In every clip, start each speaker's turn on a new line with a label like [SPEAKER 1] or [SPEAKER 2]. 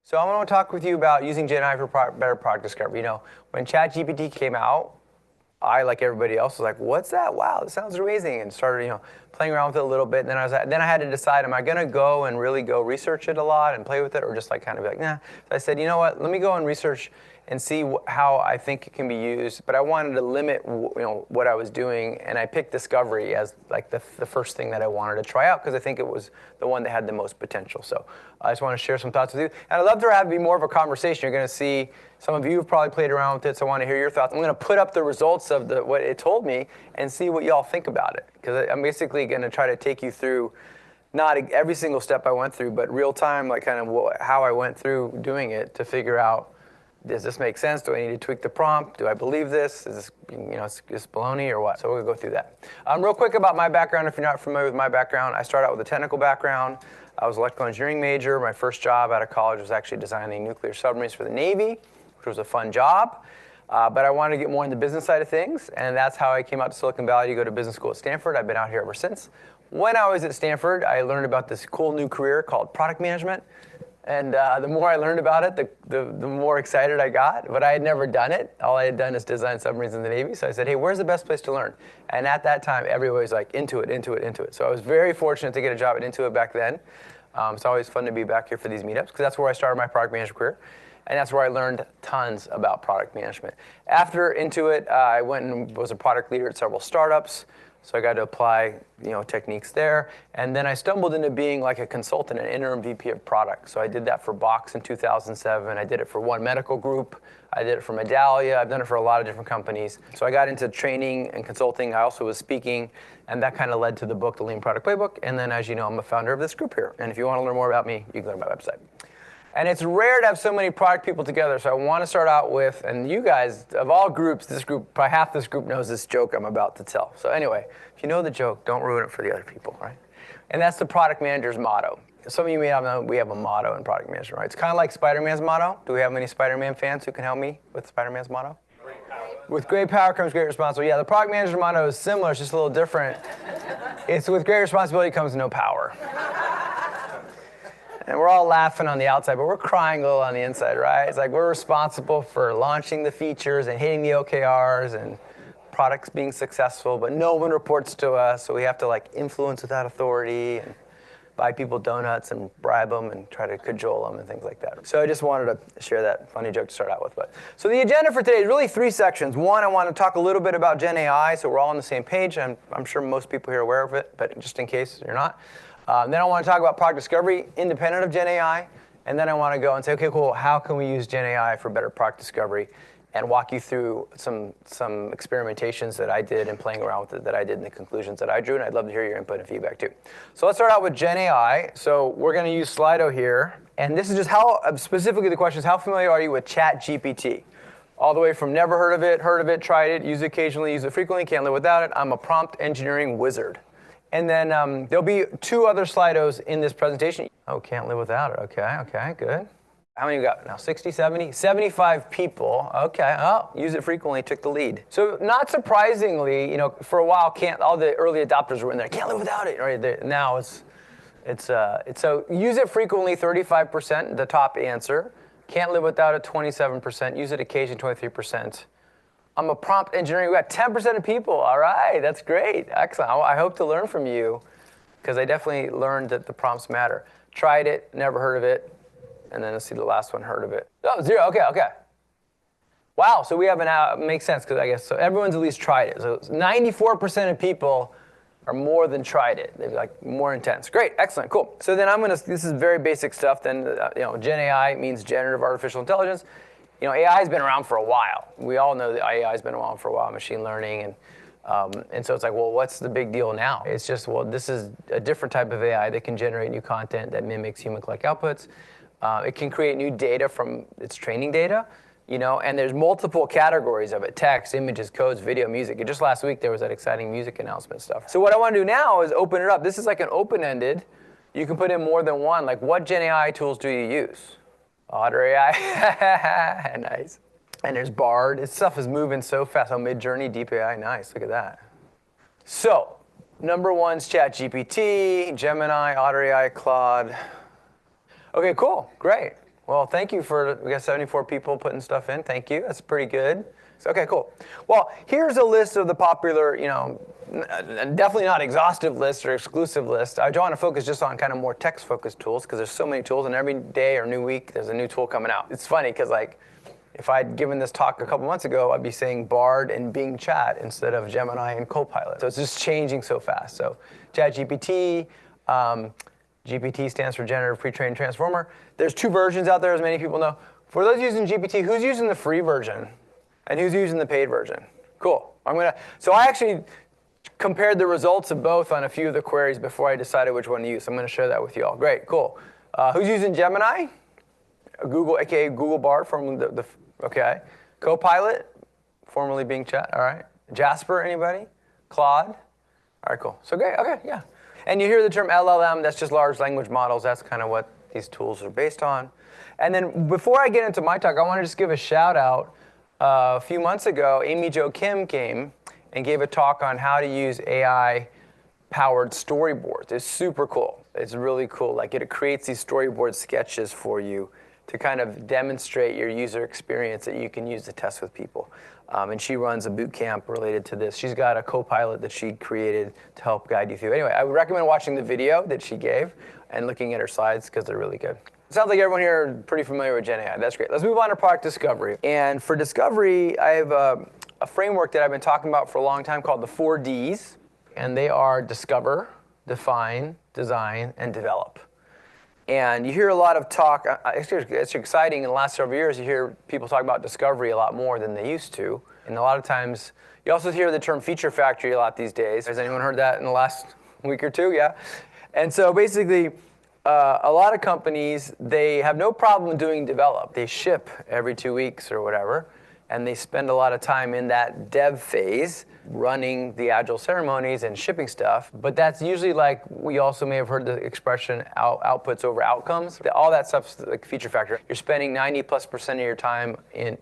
[SPEAKER 1] So I want to talk with you about using GenAI for better product discovery. When ChatGPT came out, I, like everybody else, was like, "What's that? Wow, this sounds amazing!" And started, playing around with it a little bit. And then I had to decide: am I going to go and really go research it a lot and play with it, or just like kind of be like, nah? So I said, you know what? Let me go and research and see how I think it can be used. But I wanted to limit, what I was doing, and I picked discovery as like the first thing that I wanted to try out because I think it was the one that had the most potential. So I just want to share some thoughts with you, and I'd love to have it be more of a conversation. You're going to see some of you have probably played around with it, so I want to hear your thoughts. I'm going to put up the results of what it told me and see what y'all think about it, because I'm basically going to try to take you through not every single step I went through, but real time, like kind of how I went through doing it to figure out, does this make sense? Do I need to tweak the prompt? Do I believe this? Is this, is this baloney or what? So we'll go through that. Real quick about my background, if you're not familiar with my background, I started out with a technical background. I was an electrical engineering major. My first job out of college was actually designing nuclear submarines for the Navy, which was a fun job. But I wanted to get more in the business side of things, and that's how I came out to Silicon Valley to go to business school at Stanford. I've been out here ever since. When I was at Stanford, I learned about this cool new career called product management. And the more I learned about it, the more excited I got. But I had never done it. All I had done is design submarines in the Navy. So I said, hey, where's the best place to learn? And at that time, everybody was like, Intuit, Intuit, Intuit. So I was very fortunate to get a job at Intuit back then. It's always fun to be back here for these meetups, because that's where I started my product management career. And that's where I learned tons about product management. After Intuit, I went and was a product leader at several startups. So I got to apply, techniques there. And then I stumbled into being like a consultant, an interim VP of product. So I did that for Box in 2007. I did it for One Medical Group. I did it for Medallia. I've done it for a lot of different companies. So I got into training and consulting. I also was speaking, and that kind of led to the book, The Lean Product Playbook. And then, as you know, I'm a founder of this group here. And if you want to learn more about me, you can go to my website. And it's rare to have so many product people together, so I want to start out with, and you guys, of all groups, probably half this group knows this joke I'm about to tell. So anyway, if you know the joke, don't ruin it for the other people, right? And that's the product manager's motto. Some of you may not know we have a motto in product management, right? It's kind of like Spider-Man's motto. Do we have any Spider-Man fans who can help me with Spider-Man's motto? With great power comes great responsibility. Yeah, the product manager's motto is similar, it's just a little different. It's with great responsibility comes no power. And we're all laughing on the outside, but we're crying a little on the inside, right? It's like we're responsible for launching the features and hitting the OKRs and products being successful, but no one reports to us, so we have to influence without authority and buy people donuts and bribe them and try to cajole them and things like that. So I just wanted to share that funny joke to start out with. So the agenda for today is really 3 sections. One, I want to talk a little bit about GenAI, so we're all on the same page. I'm sure most people here are aware of it, but just in case you're not. Then I want to talk about product discovery independent of GenAI. And then I want to go and say, okay, cool, how can we use GenAI for better product discovery? And walk you through some experimentations that I did and playing around with it that I did and the conclusions that I drew. And I'd love to hear your input and feedback too. So let's start out with GenAI. So we're going to use Slido here. And this is just specifically the question is, how familiar are you with ChatGPT? All the way from never heard of it, tried it, use it occasionally, use it frequently, can't live without it. I'm a prompt engineering wizard. And then there'll be 2 other Slidos in this presentation. Oh, can't live without it. Okay, good. How many we got now? 60, 70? 75 people. Okay, use it frequently, took the lead. So not surprisingly, for a while, all the early adopters were in there. Can't live without it. Right? Now it's so use it frequently, 35%, the top answer. Can't live without it, 27%. Use it occasionally, 23%. I'm a prompt engineering. We got 10% of people. All right, that's great. Excellent. I hope to learn from you, because I definitely learned that the prompts matter. Tried it, never heard of it. And then let's see the last one, heard of it. Oh, 0, okay. Wow, so we have makes sense, because I guess, so everyone's at least tried it. So 94% of people are more than tried it. They're more intense. Great, excellent, cool. So then this is very basic stuff. Then, GenAI means generative artificial intelligence. AI has been around for a while. We all know that AI has been around for a while, machine learning. And so it's well, what's the big deal now? It's just, this is a different type of AI that can generate new content that mimics human-like outputs. It can create new data from its training data, and there's multiple categories of it: text, images, codes, video, music. And just last week, there was that exciting music announcement stuff. So what I want to do now is open it up. This is like an open-ended. You can put in more than one. What GenAI tools do you use? Otter AI, nice. And there's Bard. This stuff is moving so fast. Oh, Midjourney, Deep AI, nice. Look at that. So, number 1's ChatGPT, Gemini, Otter AI, Claude. Okay, cool, great. Well, thank you we got 74 people putting stuff in. Thank you. That's pretty good. Okay, cool. Well, here's a list of the popular, definitely not exhaustive list or exclusive list. I want to focus just on kind of more text-focused tools because there's so many tools, and every day or new week there's a new tool coming out. It's funny because if I'd given this talk a couple months ago, I'd be saying Bard and Bing Chat instead of Gemini and Copilot. So it's just changing so fast. So ChatGPT, GPT stands for Generative Pre-trained Transformer. There's 2 versions out there, as many people know. For those using GPT, who's using the free version? And who's using the paid version? Cool. So I actually compared the results of both on a few of the queries before I decided which one to use. So I'm going to share that with you all. Great, cool. Who's using Gemini? Google, aka Google Bard, formerly okay. Copilot, formerly Bing Chat. All right. Jasper, anybody? Claude. All right, cool. So great. Okay, yeah. And you hear the term LLM. That's just large language models. That's kind of what these tools are based on. And then before I get into my talk, I want to just give a shout out. A few months ago, Amy Jo Kim came and gave a talk on how to use AI-powered storyboards. It's super cool. It's really cool. Like it creates these storyboard sketches for you to kind of demonstrate your user experience that you can use to test with people. And she runs a boot camp related to this. She's got a Copilot that she created to help guide you through. Anyway, I would recommend watching the video that she gave and looking at her slides because they're really good. Sounds like everyone here is pretty familiar with GenAI. That's great. Let's move on to product discovery. And for discovery, I have a framework that I've been talking about for a long time called the 4 Ds. And they are discover, define, design, and develop. And you hear a lot of talk. It's exciting. In the last several years, you hear people talk about discovery a lot more than they used to. And a lot of times, you also hear the term feature factory a lot these days. Has anyone heard that in the last week or two? Yeah. And so basically, a lot of companies, they have no problem doing develop. They ship every 2 weeks or whatever, and they spend a lot of time in that dev phase running the agile ceremonies and shipping stuff. But that's usually we also may have heard the expression outputs over outcomes. All that stuff's like feature factor. You're spending 90+% of your time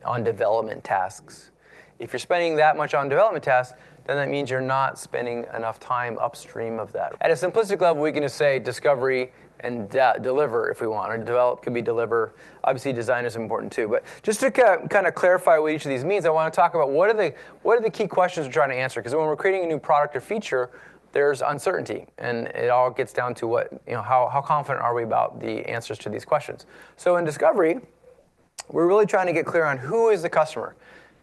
[SPEAKER 1] on development tasks. If you're spending that much on development tasks, then that means you're not spending enough time upstream of that. At a simplistic level, we can just say discovery and deliver if we want, or develop could be deliver. Obviously, design is important too. But just to kind of clarify what each of these means, I want to talk about what are the key questions we're trying to answer. Because when we're creating a new product or feature, there's uncertainty, and it all gets down to how confident are we about the answers to these questions. So in discovery, we're really trying to get clear on who is the customer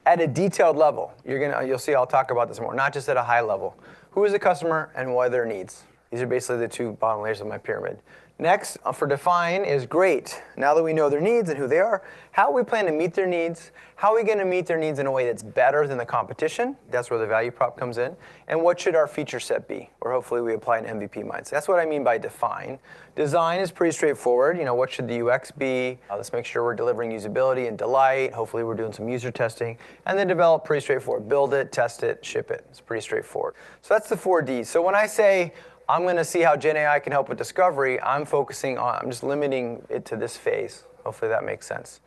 [SPEAKER 1] at a detailed level. You'll see I'll talk about this more, not just at a high level. Who is the customer and what are their needs? These are basically the 2 bottom layers of my pyramid. Next, for define is great. Now that we know their needs and who they are, how we plan to meet their needs, how are we going to meet their needs in a way that's better than the competition? That's where the value prop comes in. And what should our feature set be? Or hopefully we apply an MVP mindset. That's what I mean by define. Design is pretty straightforward. What should the UX be? Let's make sure we're delivering usability and delight. Hopefully we're doing some user testing. And then develop, pretty straightforward. Build it, test it, ship it. It's pretty straightforward. So that's the 4 Ds. So when I say I'm going to see how GenAI can help with discovery, I'm just limiting it to this phase. Hopefully that makes sense.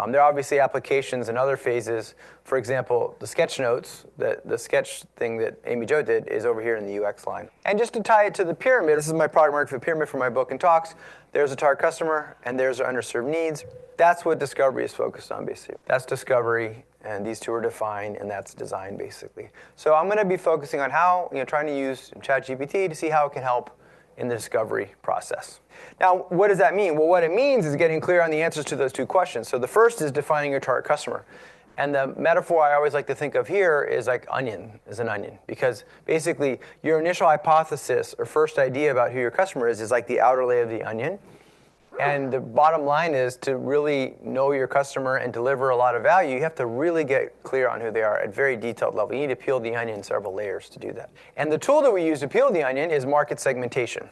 [SPEAKER 1] There are obviously applications in other phases. For example, the sketch notes, the sketch thing that Amy Jo did is over here in the UX line. And just to tie it to the pyramid, this is my product market fit pyramid for my book and talks. There's a target customer, and there's our underserved needs. That's what discovery is focused on, basically. That's discovery, and these 2 are defined, and that's design, basically. So I'm going to be focusing on how, trying to use ChatGPT to see how it can help in the discovery process. Now, what does that mean? Well, what it means is getting clear on the answers to those 2 questions. So the first is defining your target customer. And the metaphor I always like to think of here is like an onion. Because basically, your initial hypothesis or first idea about who your customer is like the outer layer of the onion. And the bottom line is to really know your customer and deliver a lot of value, you have to really get clear on who they are at very detailed level. You need to peel the onion in several layers to do that. And the tool that we use to peel the onion is market segmentation.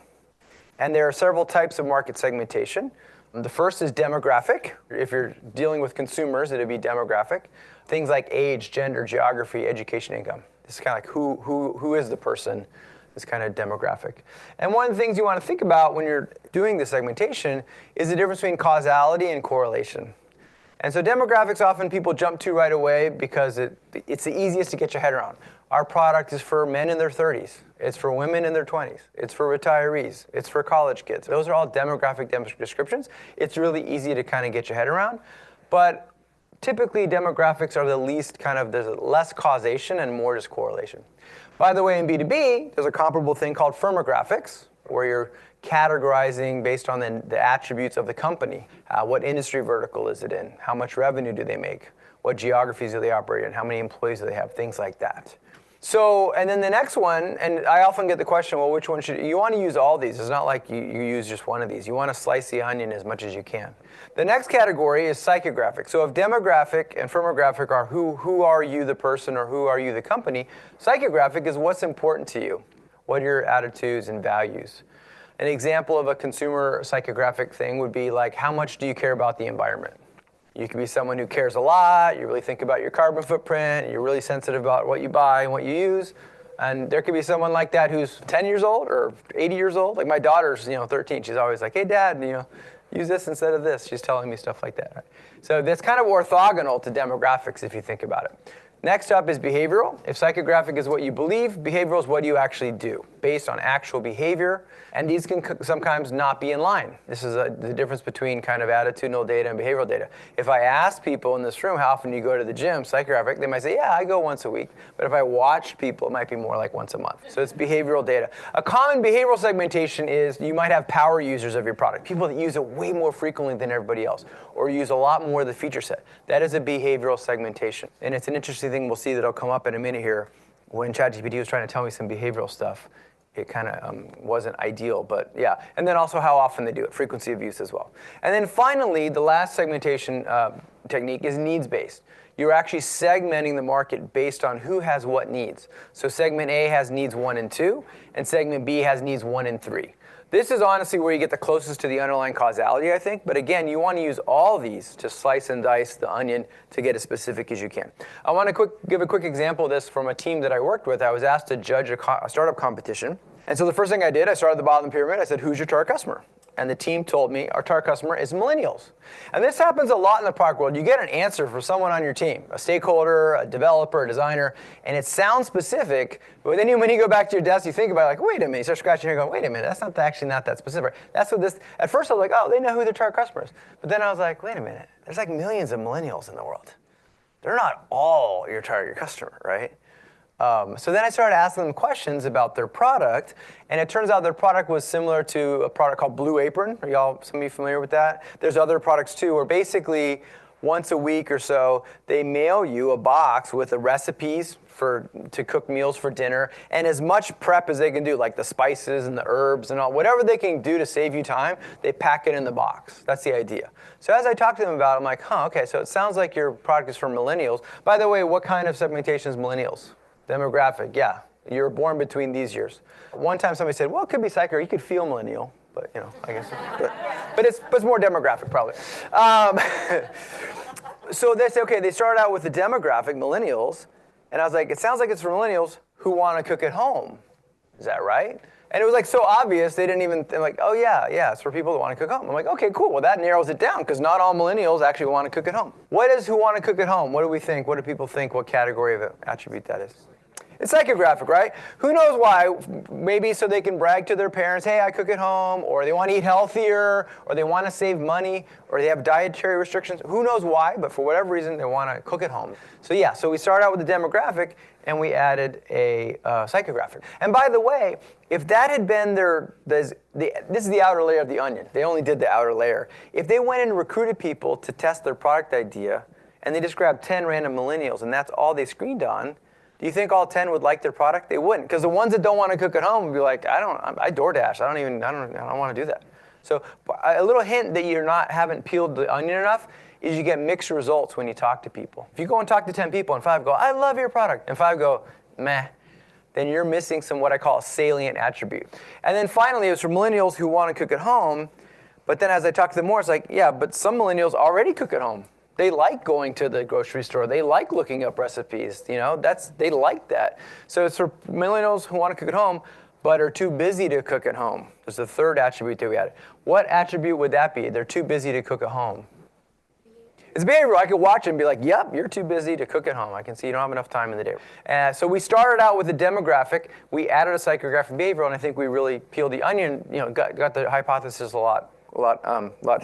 [SPEAKER 1] And there are several types of market segmentation. The first is demographic. If you're dealing with consumers, it would be demographic. Things like age, gender, geography, education, income. This is kind of like who is the person. This kind of demographic. And one of the things you want to think about when you're doing the segmentation is the difference between causality and correlation. And so demographics often people jump to right away because it's the easiest to get your head around. Our product is for men in their 30s. It's for women in their 20s. It's for retirees. It's for college kids. Those are all demographic descriptions. It's really easy to kind of get your head around. But typically demographics are the least there's less causation and more just correlation. By the way, in B2B, there's a comparable thing called firmographics, where you're categorizing based on the attributes of the company. What industry vertical is it in? How much revenue do they make? What geographies do they operate in? How many employees do they have? Things like that. So, and then the next one, and I often get the question, well, which one should you want to use all these? It's not like you use just one of these. You want to slice the onion as much as you can. The next category is psychographic. So if demographic and firmographic are who are you the person or who are you the company, psychographic is what's important to you. What are your attitudes and values? An example of a consumer psychographic thing would be like, how much do you care about the environment? You could be someone who cares a lot, you really think about your carbon footprint, you're really sensitive about what you buy and what you use. And there could be someone like that who's 10 years old or 80 years old. Like my daughter's 13, she's always like, hey dad, use this instead of this. She's telling me stuff like that. Right? So that's kind of orthogonal to demographics if you think about it. Next up is behavioral. If psychographic is what you believe, behavioral is what you actually do, based on actual behavior. And these can sometimes not be in line. This is the difference between kind of attitudinal data and behavioral data. If I ask people in this room how often you go to the gym, psychographic, they might say, yeah, I go once a week. But if I watch people, it might be more like once a month. So it's behavioral data. A common behavioral segmentation is you might have power users of your product, people that use it way more frequently than everybody else, or use a lot more of the feature set. That is a behavioral segmentation. And it's an interesting thing we'll see that'll come up in a minute here. When ChatGPT was trying to tell me some behavioral stuff, it kind of wasn't ideal, but yeah. And then also how often they do it, frequency of use as well. And then finally, the last segmentation technique is needs-based. You're actually segmenting the market based on who has what needs. So segment A has needs 1 and 2, and segment B has needs 1 and 3. This is honestly where you get the closest to the underlying causality, I think. But again, you want to use all these to slice and dice the onion to get as specific as you can. I want to give a quick example of this from a team that I worked with. I was asked to judge a startup competition. And so the first thing I did, I started at the bottom of the pyramid. I said, who's your target customer? And the team told me our target customer is millennials. And this happens a lot in the product world. You get an answer for someone on your team, a stakeholder, a developer, a designer, and it sounds specific, but then when you go back to your desk, you think about it like, wait a minute, you start scratching your head going, wait a minute, that's actually not that specific. That's what this, at first I was like, oh, they know who their target customer is. But then I was like, wait a minute, there's like millions of millennials in the world. They're not all your target customer, right? So then I started asking them questions about their product, and it turns out their product was similar to a product called Blue Apron. Are some of you familiar with that? There's other products too, where basically once a week or so, they mail you a box with the recipes to cook meals for dinner, and as much prep as they can do, like the spices and the herbs and all, whatever they can do to save you time, they pack it in the box. That's the idea. So as I talked to them about it, I'm like, okay, so it sounds like your product is for millennials. By the way, what kind of segmentation is millennials? Demographic, yeah. You're born between these years. One time somebody said, well, it could be psycho, you could feel millennial, but I guess. But it's more demographic, probably. So they say, okay, they started out with the demographic, millennials, and I was like, it sounds like it's for millennials who want to cook at home. Is that right? And it was like so obvious, they didn't even, they're like, oh yeah, it's for people that want to cook at home. I'm like, okay, cool, well that narrows it down, because not all millennials actually want to cook at home. What is who want to cook at home? What do we think? What do people think? What category of attribute that is? It's psychographic, right? Who knows why? Maybe so they can brag to their parents, hey, I cook at home, or they want to eat healthier, or they want to save money, or they have dietary restrictions. Who knows why, but for whatever reason, they want to cook at home. So yeah, so we started out with the demographic, and we added a psychographic. And by the way, if that had been this is the outer layer of the onion. They only did the outer layer. If they went and recruited people to test their product idea, and they just grabbed 10 random millennials, and that's all they screened on, do you think all 10 would like their product? They wouldn't, because the ones that don't want to cook at home would be like, I DoorDash. I don't want to do that. So a little hint that haven't peeled the onion enough is you get mixed results when you talk to people. If you go and talk to 10 people and 5 go, I love your product, and 5 go, meh, then you're missing some what I call a salient attribute. And then finally, it was for millennials who want to cook at home, but then as I talk to them more, it's like, yeah, but some millennials already cook at home. They like going to the grocery store. They like looking up recipes. They like that. So it's for millennials who want to cook at home, but are too busy to cook at home. There's the third attribute that we added. What attribute would that be? They're too busy to cook at home. It's behavioral. I could watch it and be like, yep, you're too busy to cook at home. I can see you don't have enough time in the day. So we started out with a demographic. We added a psychographic behavioral, and I think we really peeled the onion, got the hypothesis a lot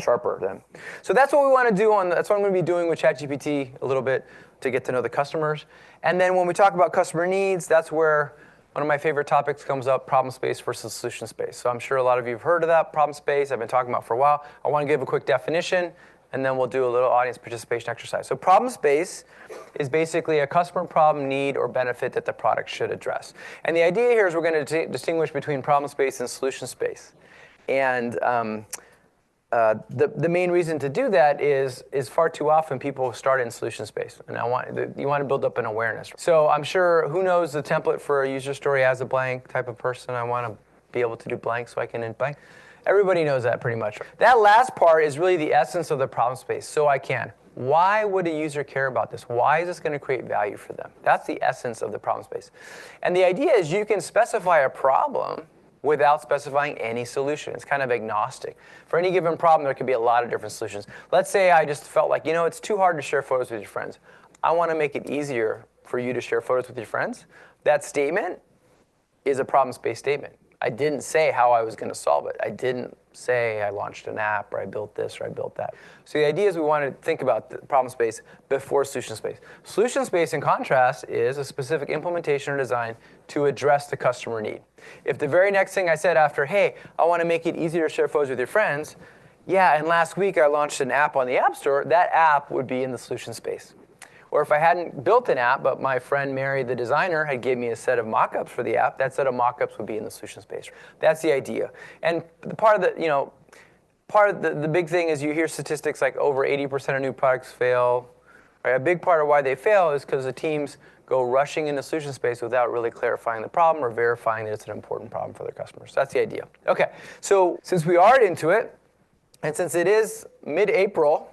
[SPEAKER 1] sharper then. So that's what we want to do that's what I'm going to be doing with ChatGPT a little bit to get to know the customers. And then when we talk about customer needs, that's where one of my favorite topics comes up, problem space versus solution space. So I'm sure a lot of you have heard of that problem space. I've been talking about for a while. I want to give a quick definition, and then we'll do a little audience participation exercise. So problem space is basically a customer problem, need, or benefit that the product should address. And the idea here is we're going to distinguish between problem space and solution space. And the main reason to do that is far too often people start in solution space, and you want to build up an awareness. So I'm sure, who knows the template for a user story as a blank type of person? I want to be able to do blank so I can end blank. Everybody knows that pretty much. That last part is really the essence of the problem space. So I can. Why would a user care about this? Why is this going to create value for them? That's the essence of the problem space. And the idea is you can specify a problem without specifying any solution. It's kind of agnostic. For any given problem, there could be a lot of different solutions. Let's say I just felt like, it's too hard to share photos with your friends. I want to make it easier for you to share photos with your friends. That statement is a problem space statement. I didn't say how I was going to solve it. I didn't say I launched an app, or I built this, or I built that. So the idea is we want to think about the problem space before solution space. Solution space, in contrast, is a specific implementation or design to address the customer need. If the very next thing I said after, hey, I want to make it easier to share photos with your friends, yeah, and last week I launched an app on the App Store, that app would be in the solution space. Or if I hadn't built an app, but my friend Mary, the designer, had given me a set of mock-ups for the app, that set of mock-ups would be in the solution space. That's the idea. And part of the big thing is you hear statistics like over 80% of new products fail. Right? A big part of why they fail is because the teams go rushing into solution space without really clarifying the problem or verifying that it's an important problem for their customers. That's the idea. Okay, so since we are into it, and since it is mid-April,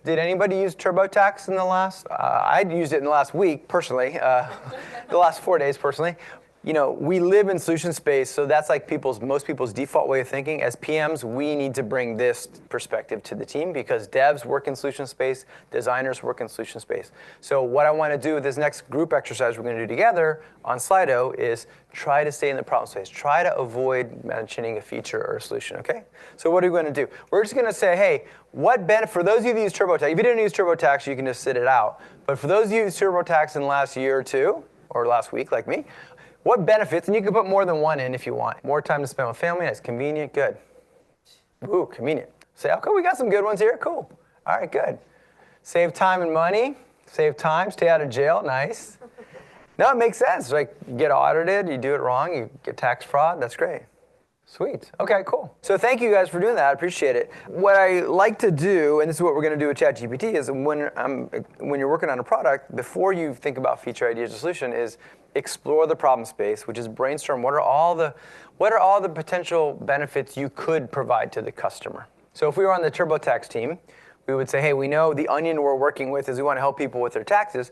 [SPEAKER 1] did anybody use TurboTax in the last? I used it in the last week, personally. The last 4 days, personally. We live in solution space, so that's like most people's default way of thinking. As PMs, we need to bring this perspective to the team because devs work in solution space, designers work in solution space. So what I want to do with this next group exercise we're going to do together on Slido is try to stay in the problem space. Try to avoid mentioning a feature or a solution, okay? So what are we going to do? We're just going to say, hey, what benefit, for those of you that use TurboTax, if you didn't use TurboTax, you can just sit it out. But for those of you who use TurboTax in the last year or two, or last week like me, what benefits, and you can put more than one in if you want. More time to spend with family, that's convenient, good. Ooh, convenient. Say, okay, we got some good ones here, cool. All right, good. Save time and money, save time, stay out of jail, nice. No, it makes sense. Like, you get audited, you do it wrong, you get tax fraud, that's great. Sweet, okay, cool. So thank you guys for doing that, I appreciate it. What I like to do, and this is what we're gonna do with ChatGPT, is when you're working on a product, before you think about feature ideas or solution, is explore the problem space, which is brainstorm what are all the potential benefits you could provide to the customer. So if we were on the TurboTax team, we would say, hey, we know the onion we're working with is we want to help people with their taxes.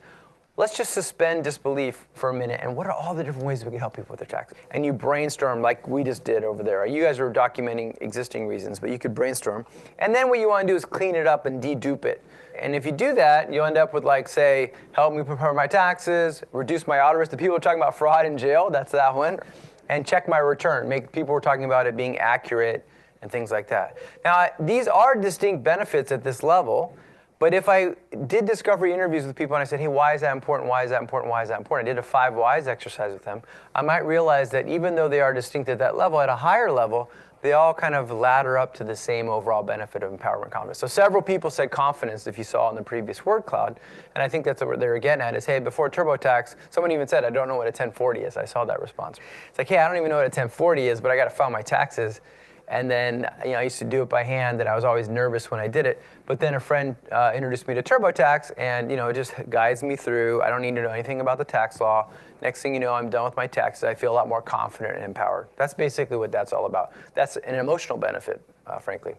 [SPEAKER 1] Let's just suspend disbelief for a minute, and what are all the different ways we can help people with their taxes? And you brainstorm like we just did over there. You guys are documenting existing reasons, but you could brainstorm. And then what you want to do is clean it up and dedupe it. And if you do that, you'll end up with, like, say, help me prepare my taxes, reduce my audit risk. The people are talking about fraud in jail, that's that one. And check my return. People were talking about it being accurate and things like that. Now, these are distinct benefits at this level. But if I did discovery interviews with people and I said, hey, why is that important, why is that important, why is that important? I did a 5 whys exercise with them. I might realize that even though they are distinct at that level, at a higher level, they all kind of ladder up to the same overall benefit of empowerment confidence. So several people said confidence, if you saw in the previous word cloud. And I think that's what they're getting at is, hey, before TurboTax, someone even said, I don't know what a 1040 is. I saw that response. It's like, hey, I don't even know what a 1040 is, but I got to file my taxes. And then I used to do it by hand, and I was always nervous when I did it. But then a friend introduced me to TurboTax, and it just guides me through. I don't need to know anything about the tax law. Next thing you know, I'm done with my taxes. I feel a lot more confident and empowered. That's basically what that's all about. That's an emotional benefit, frankly.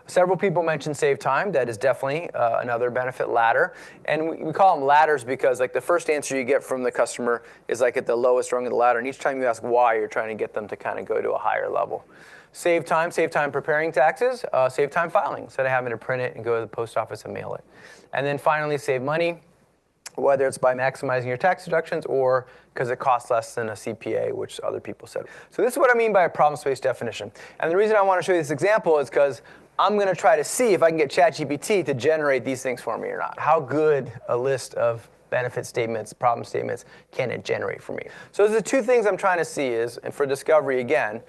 [SPEAKER 1] Several people mentioned save time. That is definitely another benefit ladder. And we call them ladders because the first answer you get from the customer is at the lowest rung of the ladder. And each time you ask why, you're trying to get them to kind of go to a higher level. Save time preparing taxes, save time filing. Instead of having to print it and go to the post office and mail it. And then finally, save money, whether it's by maximizing your tax deductions or because it costs less than a CPA, which other people said. So this is what I mean by a problem space definition. And the reason I want to show you this example is because I'm going to try to see if I can get ChatGPT to generate these things for me or not. How good a list of benefit statements, problem statements can it generate for me? So those are the two things I'm trying to see is, and for discovery again,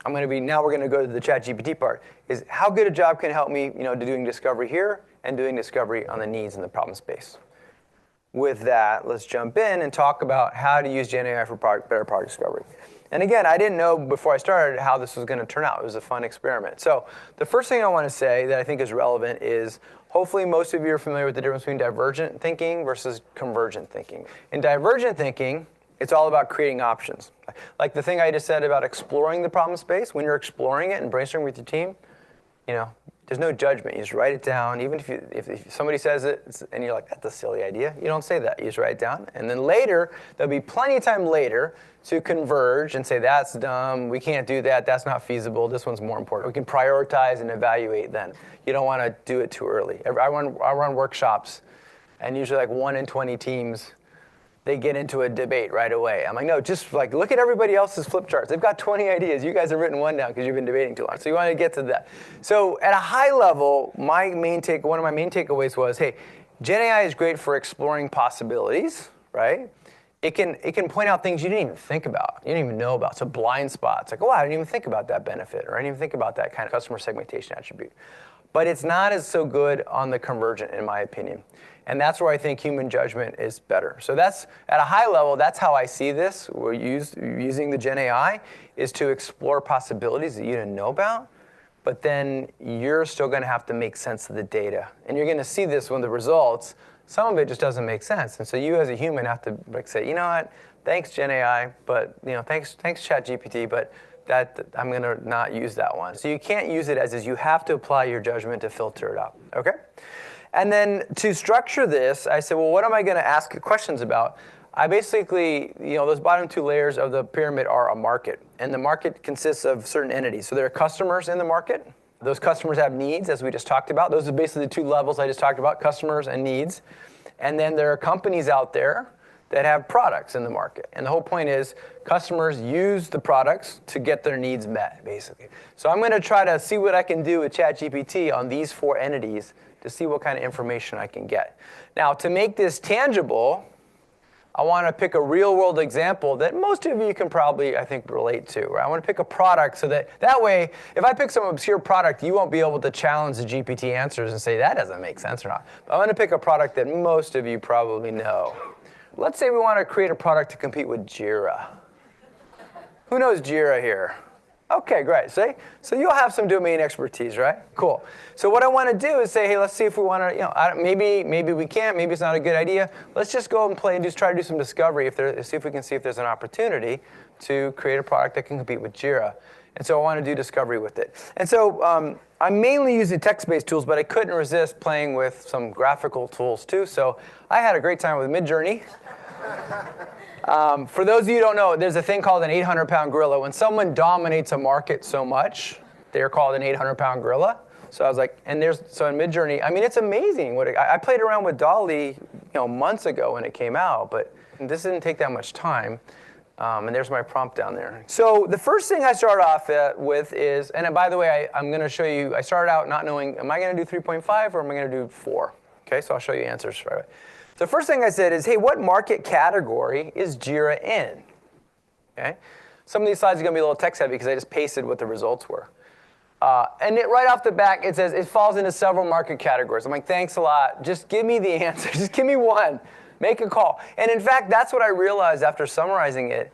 [SPEAKER 1] now we're going to go to the ChatGPT part, is how good a job can it help me to doing discovery here and doing discovery on the needs in the problem space. With that, let's jump in and talk about how to use GenAI for better product discovery. And again, I didn't know before I started how this was going to turn out. It was a fun experiment. So the first thing I want to say that I think is relevant is hopefully most of you are familiar with the difference between divergent thinking versus convergent thinking. In divergent thinking, it's all about creating options. Like the thing I just said about exploring the problem space. When you're exploring it and brainstorming with your team, there's no judgment. You just write it down. Even if somebody says it and you're like, that's a silly idea, you don't say that. You just write it down. And then later, there'll be plenty of time later to converge and say, that's dumb. We can't do that. That's not feasible. This one's more important. We can prioritize and evaluate then. You don't want to do it too early. I run workshops, and usually like 1 in 20 teams, they get into a debate right away. I'm like, no, just like look at everybody else's flip charts. They've got 20 ideas. You guys have written one down because you've been debating too long. So you want to get to that. So at a high level, one of my main takeaways was, hey, GenAI is great for exploring possibilities, right? It can point out things you didn't even think about, you didn't even know about. So blind spots, like, oh, I didn't even think about that benefit, or I didn't even think about that kind of customer segmentation attribute. But it's not as so good on the convergent, in my opinion. And that's where I think human judgment is better. So that's, at a high level, that's how I see this. We're using the GenAI is to explore possibilities that you didn't know about, but then you're still going to have to make sense of the data. And you're going to see this when the results, some of it just doesn't make sense. And so you as a human have to say, you know what, thanks GenAI, but thanks ChatGPT, but that I'm going to not use that one. So you can't use it as is. You have to apply your judgment to filter it out. Okay? And then to structure this, I said, well, what am I going to ask questions about? I basically, those bottom two layers of the pyramid are a market. And the market consists of certain entities. So there are customers in the market. Those customers have needs, as we just talked about. Those are basically the two levels I just talked about, customers and needs. And then there are companies out there that have products in the market. And the whole point is customers use the products to get their needs met, basically. So I'm going to try to see what I can do with ChatGPT on these 4 entities to see what kind of information I can get. Now, to make this tangible, I want to pick a real-world example that most of you can probably, I think, relate to. Right? I want to pick a product so that way, if I pick some obscure product, you won't be able to challenge the GPT answers and say, that doesn't make sense or not. But I want to pick a product that most of you probably know. Let's say we want to create a product to compete with Jira. Who knows Jira here? Okay, great. See? So you'll have some domain expertise, right? Cool. So what I want to do is say, hey, let's see if we want to, maybe we can't, maybe it's not a good idea. Let's just go and play and just try to do some discovery, see if we can see if there's an opportunity to create a product that can compete with Jira. And so I want to do discovery with it. And so I'm mainly using text-based tools, but I couldn't resist playing with some graphical tools too. So I had a great time with Midjourney. For those of you who don't know, there's a thing called an 800-pound gorilla. When someone dominates a market so much, they're called an 800-pound gorilla. So I was like, so in Midjourney, I mean, it's amazing. I played around with DALL-E, months ago when it came out, but this didn't take that much time. And there's my prompt down there. So the first thing I start off with is, and by the way, I'm going to show you, I started out not knowing, am I going to do 3.5 or am I going to do 4? Okay, so I'll show you answers right away. The first thing I said is, hey, what market category is Jira in? Okay. Some of these slides are going to be a little text heavy because I just pasted what the results were. And right off the back, it says it falls into several market categories. I'm like, thanks a lot. Just give me the answer. Just give me one. Make a call. And in fact, that's what I realized after summarizing it.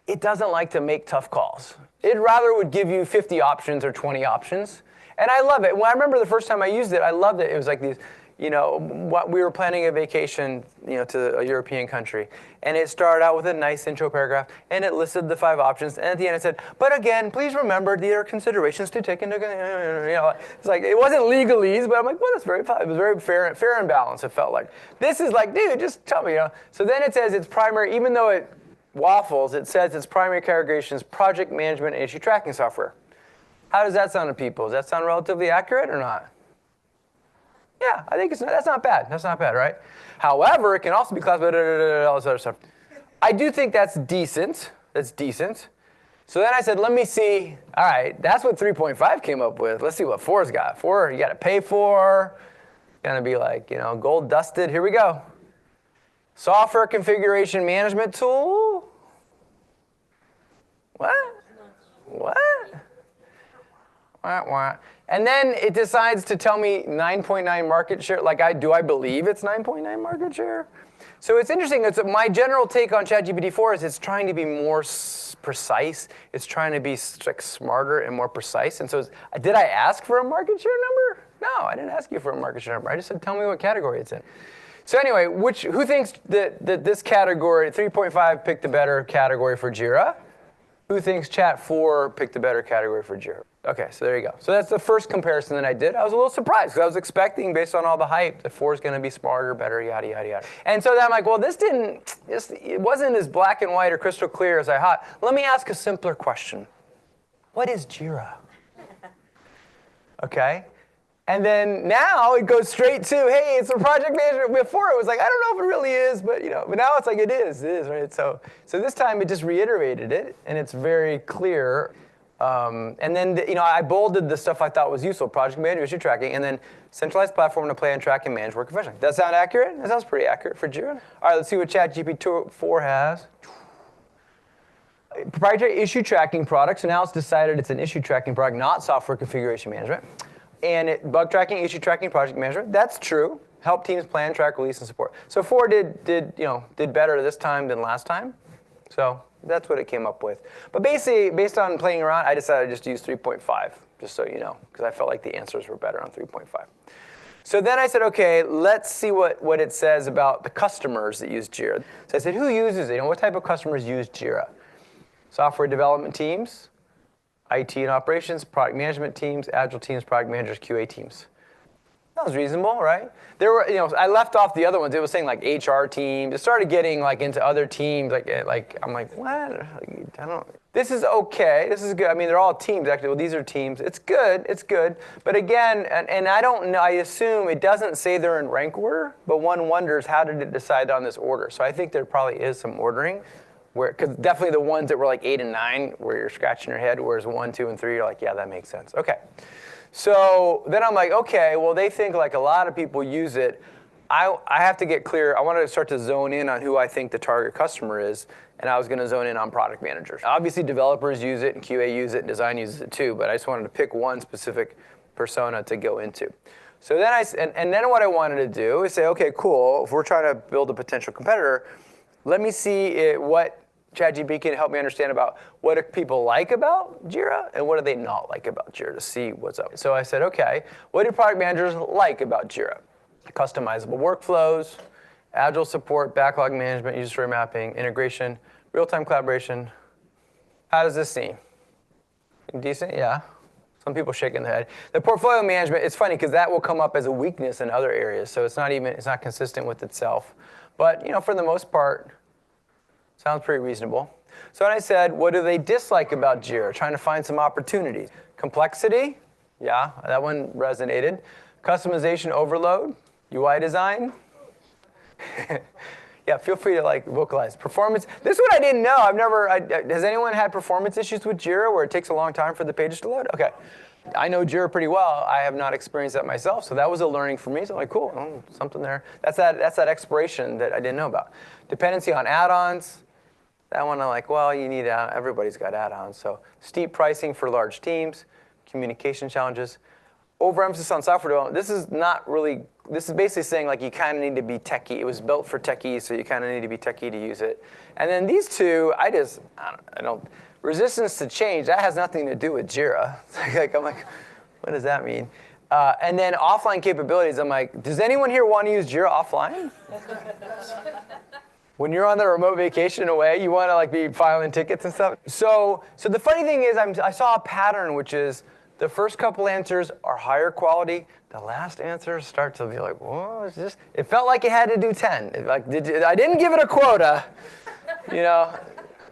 [SPEAKER 1] It doesn't like to make tough calls. It rather would give you 50 options or 20 options. And I love it. When I remember the first time I used it, I loved it. It was like these, what we were planning a vacation, to a European country. And it started out with a nice intro paragraph, and it listed the 5 options. And at the end it said, but again, please remember there are considerations to take into account. It's like, it wasn't legalese, but I'm like, well, that's it was very fair and balanced, it felt like. This is like, dude, just tell me, So then it says its primary, even though it waffles, it says its primary category is project management and issue tracking software. How does that sound to people? Does that sound relatively accurate or not? Yeah, I think that's not bad. That's not bad, right? However, it can also be classified, all this other stuff. I do think that's decent. That's decent. So then I said, let me see. All right, that's what 3.5 came up with. Let's see what 4's got. 4, you got to pay for. Gonna be like, gold dusted. Here we go. Software configuration management tool. What? What? And then it decides to tell me 9.9 market share. Do I believe it's 9.9 market share? So it's interesting. My general take on ChatGPT 4 is it's trying to be more precise. It's trying to be smarter and more precise. And so did I ask for a market share number? No, I didn't ask you for a market share number. I just said, tell me what category it's in. So anyway, who thinks that this category, 3.5 picked the better category for Jira? Who thinks Chat 4 picked the better category for Jira? Okay, so there you go. So that's the first comparison that I did. I was a little surprised because I was expecting, based on all the hype, that 4 is going to be smarter, better, yada, yada, yada. And so then I'm like, well, it wasn't as black and white or crystal clear as I thought. Let me ask a simpler question. What is Jira? Okay? And then now it goes straight to, hey, it's a project management. Before it was like, I don't know if it really is, but but now it's like it is, right? So this time it just reiterated it, and it's very clear. And then I bolded the stuff I thought was useful: project management, issue tracking, and then centralized platform to plan, track, and manage work efficiently. Does that sound accurate? That sounds pretty accurate for Jira. All right, let's see what ChatGPT 4 has. Proprietary issue tracking product. So now it's decided it's an issue tracking product, not software configuration management. And bug tracking, issue tracking, project management. That's true. Help teams plan, track, release, and support. So 4 did better this time than last time. So that's what it came up with. But basically, based on playing around, I decided to just use 3.5, just so you know, because I felt like the answers were better on 3.5. So then I said, okay, let's see what it says about the customers that use Jira. So I said, who uses it? What type of customers use Jira? Software development teams, IT and operations, product management teams, agile teams, product managers, QA teams. That was reasonable, right? There were, I left off the other ones. It was saying like HR teams. It started getting like into other teams. Like I'm like, what? I don't. This is okay. This is good. I mean, they're all teams actually. Well, these are teams. It's good. It's good. But again, and I don't know. I assume it doesn't say they're in rank order. But one wonders, how did it decide on this order? So I think there probably is some ordering. Because definitely the ones that were like 8 and 9, where you're scratching your head, whereas 1, 2, and 3, you're like, yeah, that makes sense. Okay. So then I'm like, okay, well, they think like a lot of people use it. I have to get clear. I wanted to start to zone in on who I think the target customer is, and I was going to zone in on product managers. Obviously, developers use it, and QA use it, and design uses it too, but I just wanted to pick one specific persona to go into. So then and then what I wanted to do is say, okay, cool, if we're trying to build a potential competitor, let me see what ChatGPT can help me understand about what do people like about Jira and what do they not like about Jira to see what's up. So I said, okay, what do product managers like about Jira? Customizable workflows, agile support, backlog management, user story mapping, integration, real-time collaboration. How does this seem? Decent? Yeah. Some people shaking their head. The portfolio management, it's funny because that will come up as a weakness in other areas. So it's not consistent with itself. But for the most part, sounds pretty reasonable. So then I said, what do they dislike about Jira? Trying to find some opportunities. Complexity, yeah, that one resonated. Customization overload, UI design. Yeah, feel free to vocalize. Performance, this is what I didn't know. Has anyone had performance issues with Jira where it takes a long time for the pages to load? Okay. I know Jira pretty well. I have not experienced that myself, so that was a learning for me. So I'm like, cool, something there. That's that expiration that I didn't know about. Dependency on add-ons. That one I'm like, well, you need everybody's got add-ons. So steep pricing for large teams, communication challenges, overemphasis on software development. This is basically saying you kind of need to be techie. It was built for techies, so you kind of need to be techie to use it. And then these two, I don't. Resistance to change, that has nothing to do with Jira. I'm like, what does that mean? And then offline capabilities, I'm like, does anyone here want to use Jira offline? When you're on the remote vacation away, you want to be filing tickets and stuff. So the funny thing is, I saw a pattern, which is the first couple answers are higher quality. The last answers start to be like, whoa, it's just. It felt like it had to do 10. I didn't give it a quota,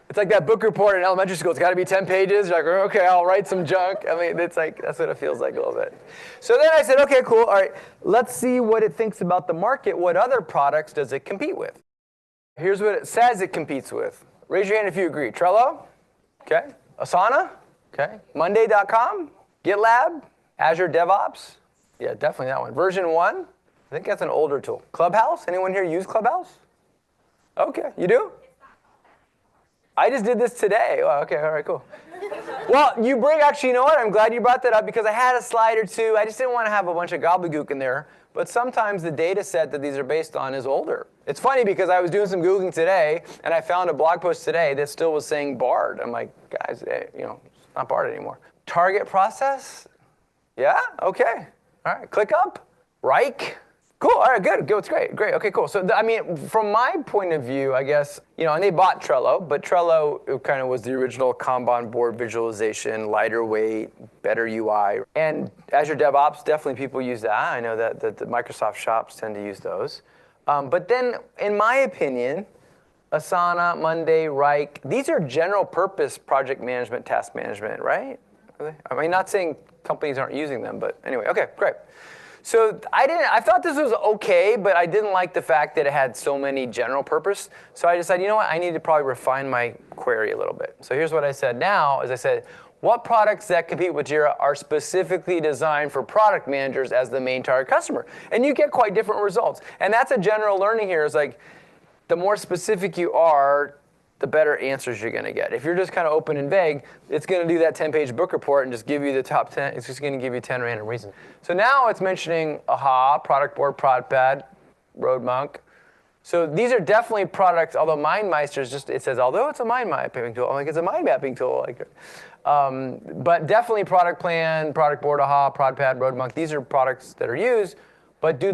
[SPEAKER 1] It's like that book report in elementary school. It's got to be 10 pages. You're like, okay, I'll write some junk. I mean, it's like, that's what it feels like a little bit. So then I said, okay, cool. All right, let's see what it thinks about the market. What other products does it compete with? Here's what it says it competes with. Raise your hand if you agree. Trello, okay. Asana, okay. Monday.com, GitLab, Azure DevOps. Yeah, definitely that one. Version 1, I think that's an older tool. Clubhouse, anyone here use Clubhouse? Okay, you do? I just did this today. Oh, okay, all right, cool. Well, actually, you know what? I'm glad you brought that up because I had a slide or two. I just didn't want to have a bunch of gobbledygook in there. But sometimes the data set that these are based on is older. It's funny because I was doing some Googling today, and I found a blog post today that still was saying Bard. I'm like, guys, it's not Bard anymore. Target process? Yeah, okay. All right, click up. Reich? Cool, all right, good, it's great, okay, cool. So, from my point of view, I guess, and they bought Trello, but Trello kind of was the original Kanban board visualization, lighter weight, better UI. And Azure DevOps, definitely people use that. I know that the Microsoft shops tend to use those. But then, in my opinion, Asana, Monday, Reich, these are general purpose project management, task management, right? I mean, not saying companies aren't using them, but anyway, okay, great. So I thought this was okay, but I didn't like the fact that it had so many general purpose. So I decided, you know what, I need to probably refine my query a little bit. So here's what I said now, is I said, what products that compete with Jira are specifically designed for product managers as the main target customer? And you get quite different results. And that's a general learning here, is like, the more specific you are, the better answers you're going to get. If you're just kind of open and vague, it's going to do that 10-page book report and just give you the top 10. It's just going to give you 10 random reasons. So now it's mentioning AHA, Product Board, ProdPad, RoadMonk. So these are definitely products, although MindMeister's it says, although it's a mind mapping tool. I'm like, it's a mind mapping tool. But definitely Product Plan, Product Board, AHA, ProdPad, RoadMonk. These are products that are used. But do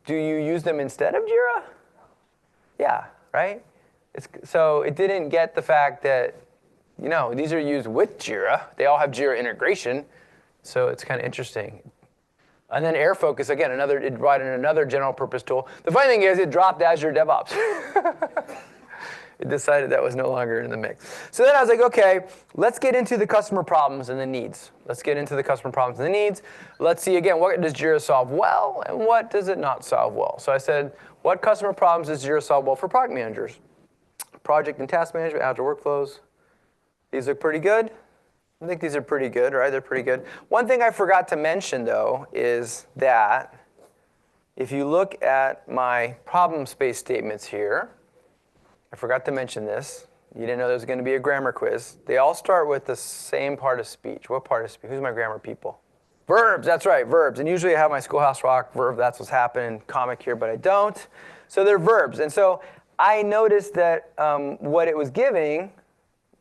[SPEAKER 1] you use them instead of Jira? Yeah, right? So it didn't get the fact that, these are used with Jira. They all have Jira integration. So it's kind of interesting. And then AirFocus, again, it brought in another general purpose tool. The funny thing is it dropped Azure DevOps. It decided that was no longer in the mix. So then I was like, okay, let's get into the customer problems and the needs. Let's see, again, what does Jira solve well and what does it not solve well? So I said, what customer problems does Jira solve well for product managers? Project and task management, agile workflows. These look pretty good. I think these are pretty good, right? They're pretty good. One thing I forgot to mention, though, is that if you look at my problem space statements here, I forgot to mention this. You didn't know there was going to be a grammar quiz. They all start with the same part of speech. What part of speech? Who's my grammar people? Verbs, that's right, verbs. And usually I have my Schoolhouse Rock verb, that's what's happening, comic here, but I don't. So they're verbs. And so I noticed that what it was giving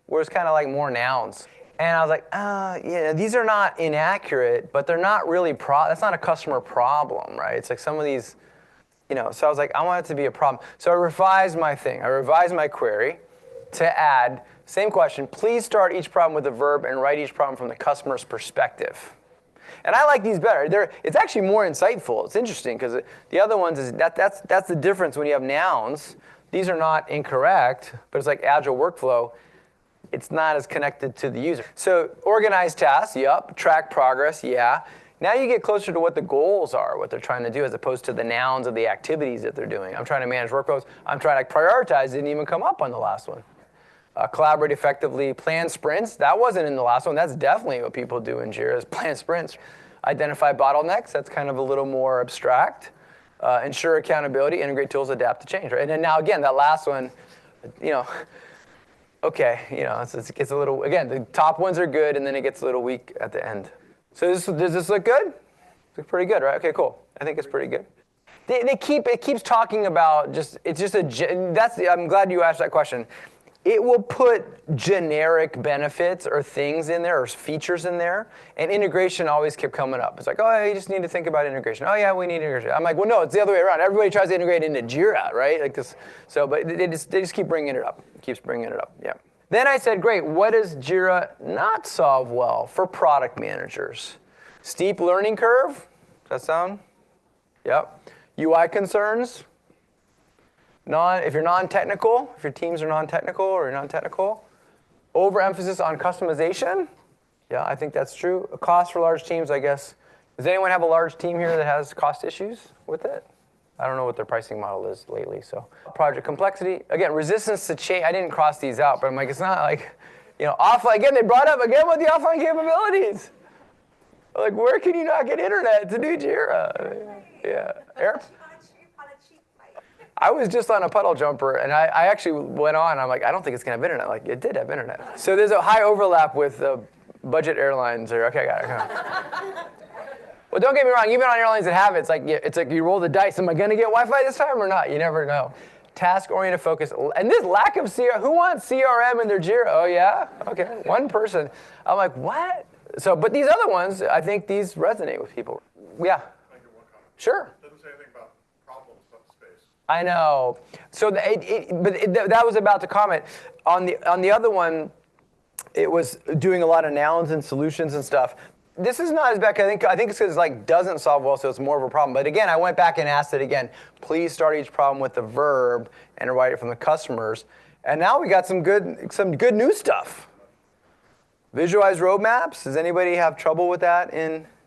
[SPEAKER 1] was kind of like more nouns. And I was like, these are not inaccurate, but they're not really, that's not a customer problem, right? It's like some of these, so I was like, I want it to be a problem. So I revised my thing. I revised my query to add, same question, please start each problem with a verb and write each problem from the customer's perspective. And I like these better. It's actually more insightful. It's interesting because the other ones is that's the difference when you have nouns. These are not incorrect, but it's like agile workflow. It's not as connected to the user. So organized tasks, yep. Track progress, yeah. Now you get closer to what the goals are, what they're trying to do, as opposed to the nouns of the activities that they're doing. I'm trying to manage workflows. I'm trying to prioritize. Didn't even come up on the last one. Collaborate effectively, plan sprints. That wasn't in the last one. That's definitely what people do in Jira, is plan sprints. Identify bottlenecks. That's kind of a little more abstract. Ensure accountability, integrate tools, adapt to change. Right? And then now again, that last one, okay, it gets a little, again, the top ones are good, and then it gets a little weak at the end. So does this look good? It's pretty good, right? Okay, cool. I think it's pretty good. It keeps talking about I'm glad you asked that question. It will put generic benefits or things in there or features in there, and integration always kept coming up. It's like, oh, you just need to think about integration. Oh, yeah, we need integration. I'm like, well, no, it's the other way around. Everybody tries to integrate into Jira, right? Like this. So, but they just keep bringing it up. Keeps bringing it up. Yeah. Then I said, great. What does Jira not solve well for product managers? Steep learning curve. Does that sound? Yep. UI concerns. If you're non-technical, if your teams are non-technical or you're non-technical, overemphasis on customization. Yeah, I think that's true. A cost for large teams, I guess. Does anyone have a large team here that has cost issues with it? I don't know what their pricing model is lately. So project complexity. Again, resistance to change. I didn't cross these out, but I'm like, it's not like, offline. Again, they brought up again with the offline capabilities. Like, where can you not get internet to do Jira? Yeah. Eric? I was just on a puddle jumper, and I actually went on. I'm like, I don't think it's going to have internet. Like, it did have internet. So there's a high overlap with budget airlines. Okay, got it. Well, don't get me wrong. Even on airlines that have it, it's like you roll the dice. Am I going to get Wi-Fi this time or not? You never know. Task-oriented focus. And this lack of CRM. Who wants CRM in their Jira? Oh, yeah? Okay, one person. I'm like, what? So, but these other ones, I think these resonate with people. Yeah. Sure. I know. So that was about to comment. On the other one, it was doing a lot of nouns and solutions and stuff. This is not as bad. I think it's because it doesn't solve well, so it's more of a problem. But again, I went back and asked it again. Please start each problem with the verb and write it from the customers. And now we got some good new stuff. Visualize roadmaps. Does anybody have trouble with that?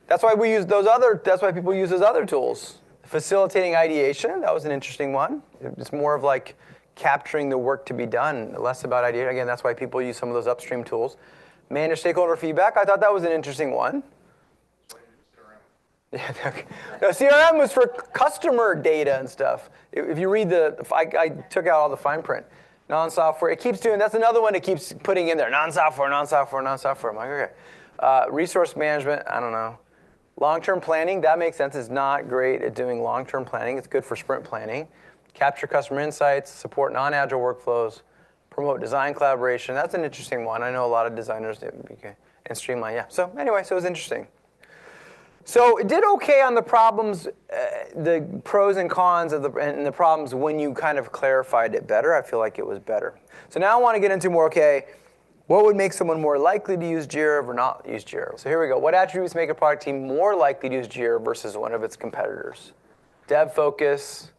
[SPEAKER 1] That's why we use That's why people use those other tools. Facilitating ideation, that was an interesting one. It's more of like capturing the work to be done, less about ideation. Again, that's why people use some of those upstream tools. Manage stakeholder feedback, I thought that was an interesting one. Yeah, no, CRM was for customer data and stuff. If you read I took out all the fine print. Non-software, it keeps doing, that's another one it keeps putting in there. Non-software, non-software, non-software. I'm like, okay. Resource management, I don't know. Long-term planning, that makes sense. It's not great at doing long-term planning. It's good for sprint planning. Capture customer insights, support non-agile workflows, promote design collaboration. That's an interesting one. I know a lot of designers and streamline. Yeah. So anyway, so it was interesting. So it did okay on the problems, the pros and cons and the problems when you kind of clarified it better. I feel like it was better. So now I want to get into more, okay, what would make someone more likely to use Jira or not use Jira? So here we go. What attributes make a product team more likely to use Jira versus one of its competitors? Dev focus.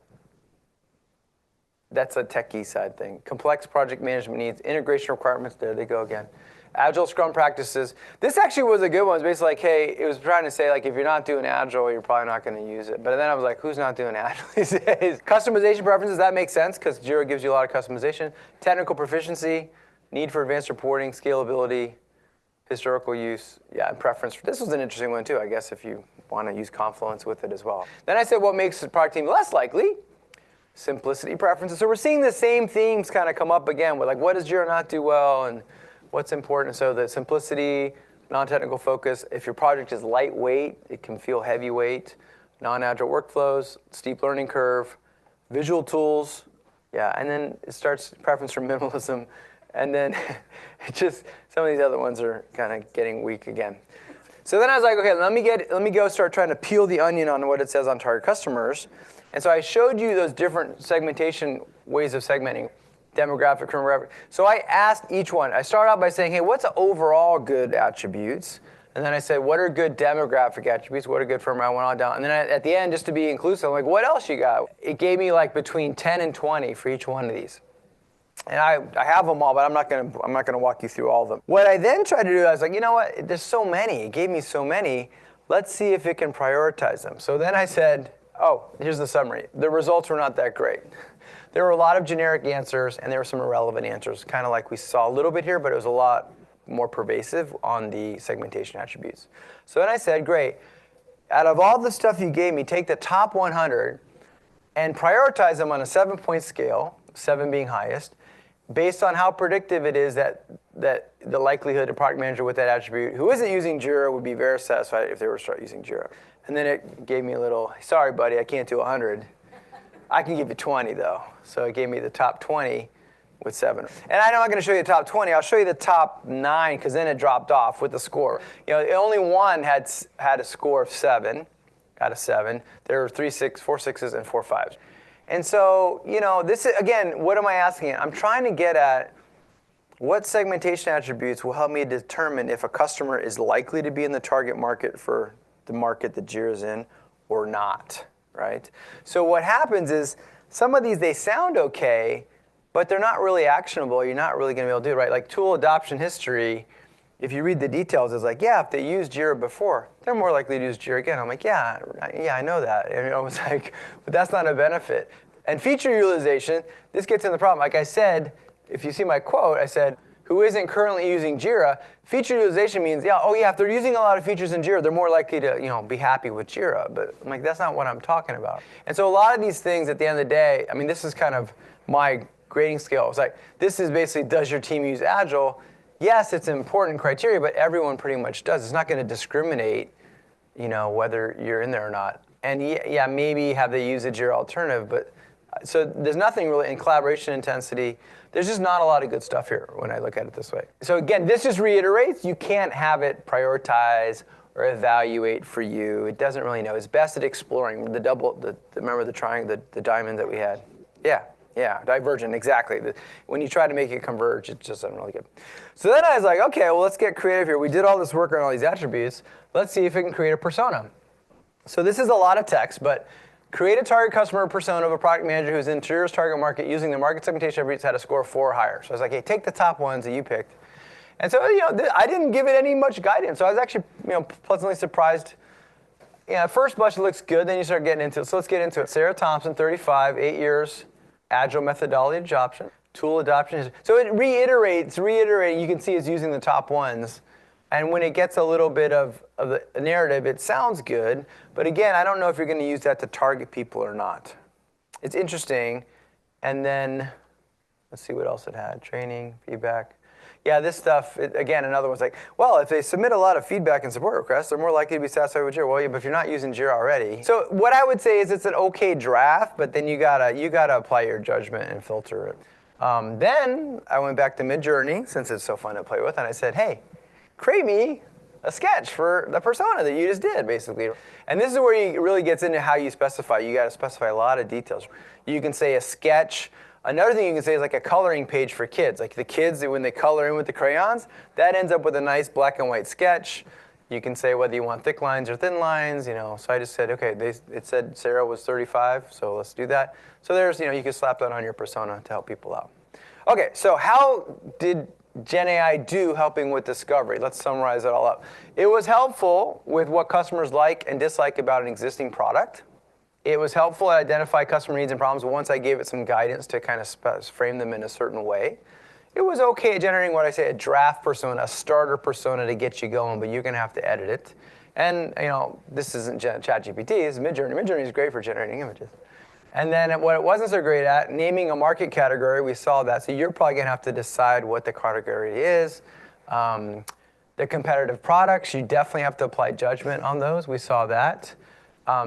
[SPEAKER 1] That's a techie side thing. Complex project management needs, integration requirements. There they go again. Agile Scrum practices. This actually was a good one. It's basically like, hey, it was trying to say, like, if you're not doing Agile, you're probably not going to use it. But then I was like, who's not doing Agile these days? Customization preferences, that makes sense because Jira gives you a lot of customization. Technical proficiency. Need for advanced reporting, scalability, historical use, yeah, and preference. This was an interesting one too, I guess, if you want to use Confluence with it as well. Then I said what makes the product team less likely? Simplicity preferences. So we're seeing the same themes kind of come up again with like, what does Jira not do well and what's important? So the simplicity, non-technical focus. If your project is lightweight, it can feel heavyweight. Non-agile workflows, steep learning curve, visual tools, yeah, and then it starts preference for minimalism. And then just some of these other ones are kind of getting weak again. So then I was like, okay, let me go start trying to peel the onion on what it says on target customers. And so I showed you those different segmentation ways of segmenting, demographic, firmographic. So I asked each one. I started out by saying, hey, what's overall good attributes? And then I said, what are good demographic attributes? What are good firmographic? I went on down. And then at the end, just to be inclusive, I'm like, what else you got? It gave me like between 10 and 20 for each one of these. And I have them all, but I'm not gonna walk you through all of them. What I then tried to do, I was like, you know what? There's so many. It gave me so many. Let's see if it can prioritize them. So then I said, oh, here's the summary. The results were not that great. There were a lot of generic answers, and there were some irrelevant answers, kind of like we saw a little bit here, but it was a lot more pervasive on the segmentation attributes. So then I said, great. Out of all the stuff you gave me, take the top 100 and prioritize them on a 7-point scale, 7 being highest, based on how predictive it is that the likelihood a product manager with that attribute who isn't using Jira would be very satisfied if they were to start using Jira. And then it gave me a little, sorry, buddy, I can't do 100. I can give you 20, though. So it gave me the top 20 with 7. And I'm not going to show you the top 20. I'll show you the top 9, because then it dropped off with the score. You know, only one had a score of 7 out of 7. There were 4 6s, and 4 5s. And so, you know, this is, again, what am I asking? I'm trying to get at what segmentation attributes will help me determine if a customer is likely to be in the target market for the market that Jira's in or not, right? So what happens is some of these, they sound okay, but they're not really actionable. You're not really going to be able to do it, right? Like tool adoption history, if you read the details, it's like, yeah, if they used Jira before, they're more likely to use Jira again. I'm like, yeah, I know that. And it's like, but that's not a benefit. And feature utilization, this gets in the problem. Like I said, if you see my quote, I said, who isn't currently using Jira, feature utilization means, if they're using a lot of features in Jira, they're more likely to, be happy with Jira. But I'm like, that's not what I'm talking about. And so a lot of these things at the end of the day, I mean, this is kind of my grading scale. It's like, this is basically, does your team use Agile? Yes, it's an important criteria, but everyone pretty much does. It's not going to discriminate, whether you're in there or not. And yeah, maybe have they use a Jira alternative, but so there's nothing really in collaboration intensity. There's just not a lot of good stuff here when I look at it this way. So again, this just reiterates you can't have it prioritize or evaluate for you. It doesn't really know. It's best at exploring remember the triangle, the diamond that we had. Yeah, divergent, exactly. When you try to make it converge, it just doesn't really good. So then I was like, okay, well, let's get creative here. We did all this work on all these attributes. Let's see if we can create a persona. So this is a lot of text, but create a target customer persona of a product manager who's in Jira's target market using the market segmentation attributes had a score of 4 or higher. So I was like, hey, take the top ones that you picked. And so, I didn't give it any much guidance. So I was actually, pleasantly surprised. At first blush, it looks good. Then you start getting into it. So let's get into it. Sarah Thompson, 35, 8 years, Agile methodology adoption, tool adoption. So it reiterating. You can see it's using the top ones. And when it gets a little bit of the narrative, it sounds good. But again, I don't know if you're going to use that to target people or not. It's interesting. And then, let's see what else it had. Training, feedback. Yeah, this stuff, again, another one's like, well, if they submit a lot of feedback and support requests, they're more likely to be satisfied with Jira. Well, yeah, but if you're not using Jira already. So what I would say is it's an okay draft, but then you gotta apply your judgment and filter it. Then I went back to Midjourney, since it's so fun to play with, and I said, hey, create me a sketch for the persona that you just did, basically. And this is where it really gets into how you specify. You got to specify a lot of details. You can say a sketch. Another thing you can say is like a coloring page for kids. Like the kids, when they color in with the crayons, that ends up with a nice black and white sketch. You can say whether you want thick lines or thin lines. So I just said, okay, it said Sarah was 35, so let's do that. So there's, you can slap that on your persona to help people out. Okay, so how did GenAI do helping with discovery? Let's summarize it all up. It was helpful with what customers like and dislike about an existing product. It was helpful to identify customer needs and problems once I gave it some guidance to kind of frame them in a certain way. It was okay at generating what I say, a draft persona, a starter persona to get you going, but you're going to have to edit it. And this isn't ChatGPT, this is Midjourney. Midjourney is great for generating images. And then what it wasn't so great at, naming a market category, we saw that. So you're probably going to have to decide what the category is. The competitive products, you definitely have to apply judgment on those. We saw that.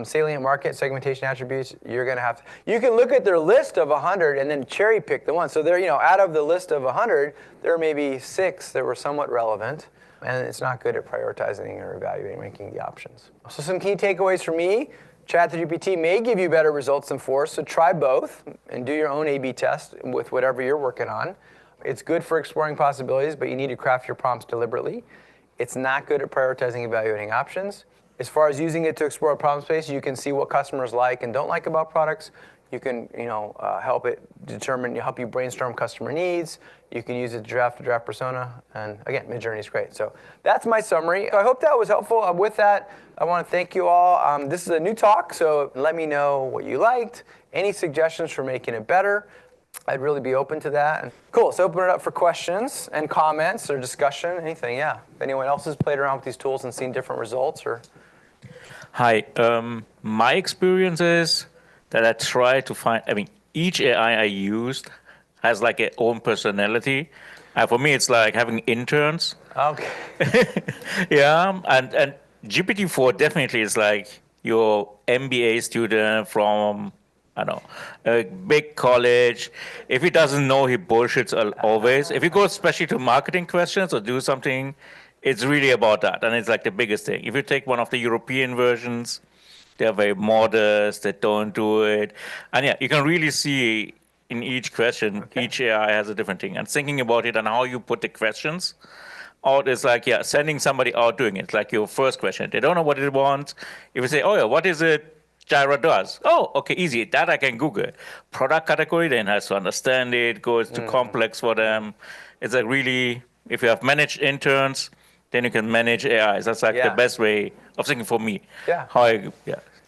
[SPEAKER 1] Salient market segmentation attributes, you're going to have to. You can look at their list of 100 and then cherry pick the ones. So there, out of the list of 100, there may be 6 that were somewhat relevant. And it's not good at prioritizing or evaluating, ranking the options. So some key takeaways for me. ChatGPT may give you better results than Force, so try both and do your own A/B test with whatever you're working on. It's good for exploring possibilities, but you need to craft your prompts deliberately. It's not good at prioritizing, evaluating options. As far as using it to explore a problem space, you can see what customers like and don't like about products. You can, help you brainstorm customer needs. You can use it to draft a draft persona. And again, Midjourney is great. So that's my summary. I hope that was helpful. With that, I want to thank you all. This is a new talk, so let me know what you liked. Any suggestions for making it better? I'd really be open to that. And cool, so open it up for questions and comments or discussion, anything, yeah. If anyone else has played around with these tools and seen different results or...
[SPEAKER 2] Hi, my experience is that I try to find, each AI I used has like its own personality. And for me, it's like having interns.
[SPEAKER 1] Okay.
[SPEAKER 2] Yeah, and GPT-4 definitely is like your MBA student from, I don't know, a big college. If he doesn't know, he bullshits always. If you go especially to marketing questions or do something, it's really about that. And it's like the biggest thing. If you take one of the European versions, they're very modest, they don't do it. And yeah, you can really see in each question, each AI has a different thing. And thinking about it and how you put the questions out is like, sending somebody out doing it. It's like your first question. They don't know what they want. If you say, oh yeah, what is it Jira does. Oh, okay, easy. That I can Google. Product category then has to understand it, goes too complex for them. It's like really, if you have managed interns, then you can manage AIs. That's like the
[SPEAKER 1] Yeah.
[SPEAKER 2] best way of thinking for me.
[SPEAKER 1] Yeah.
[SPEAKER 2] How I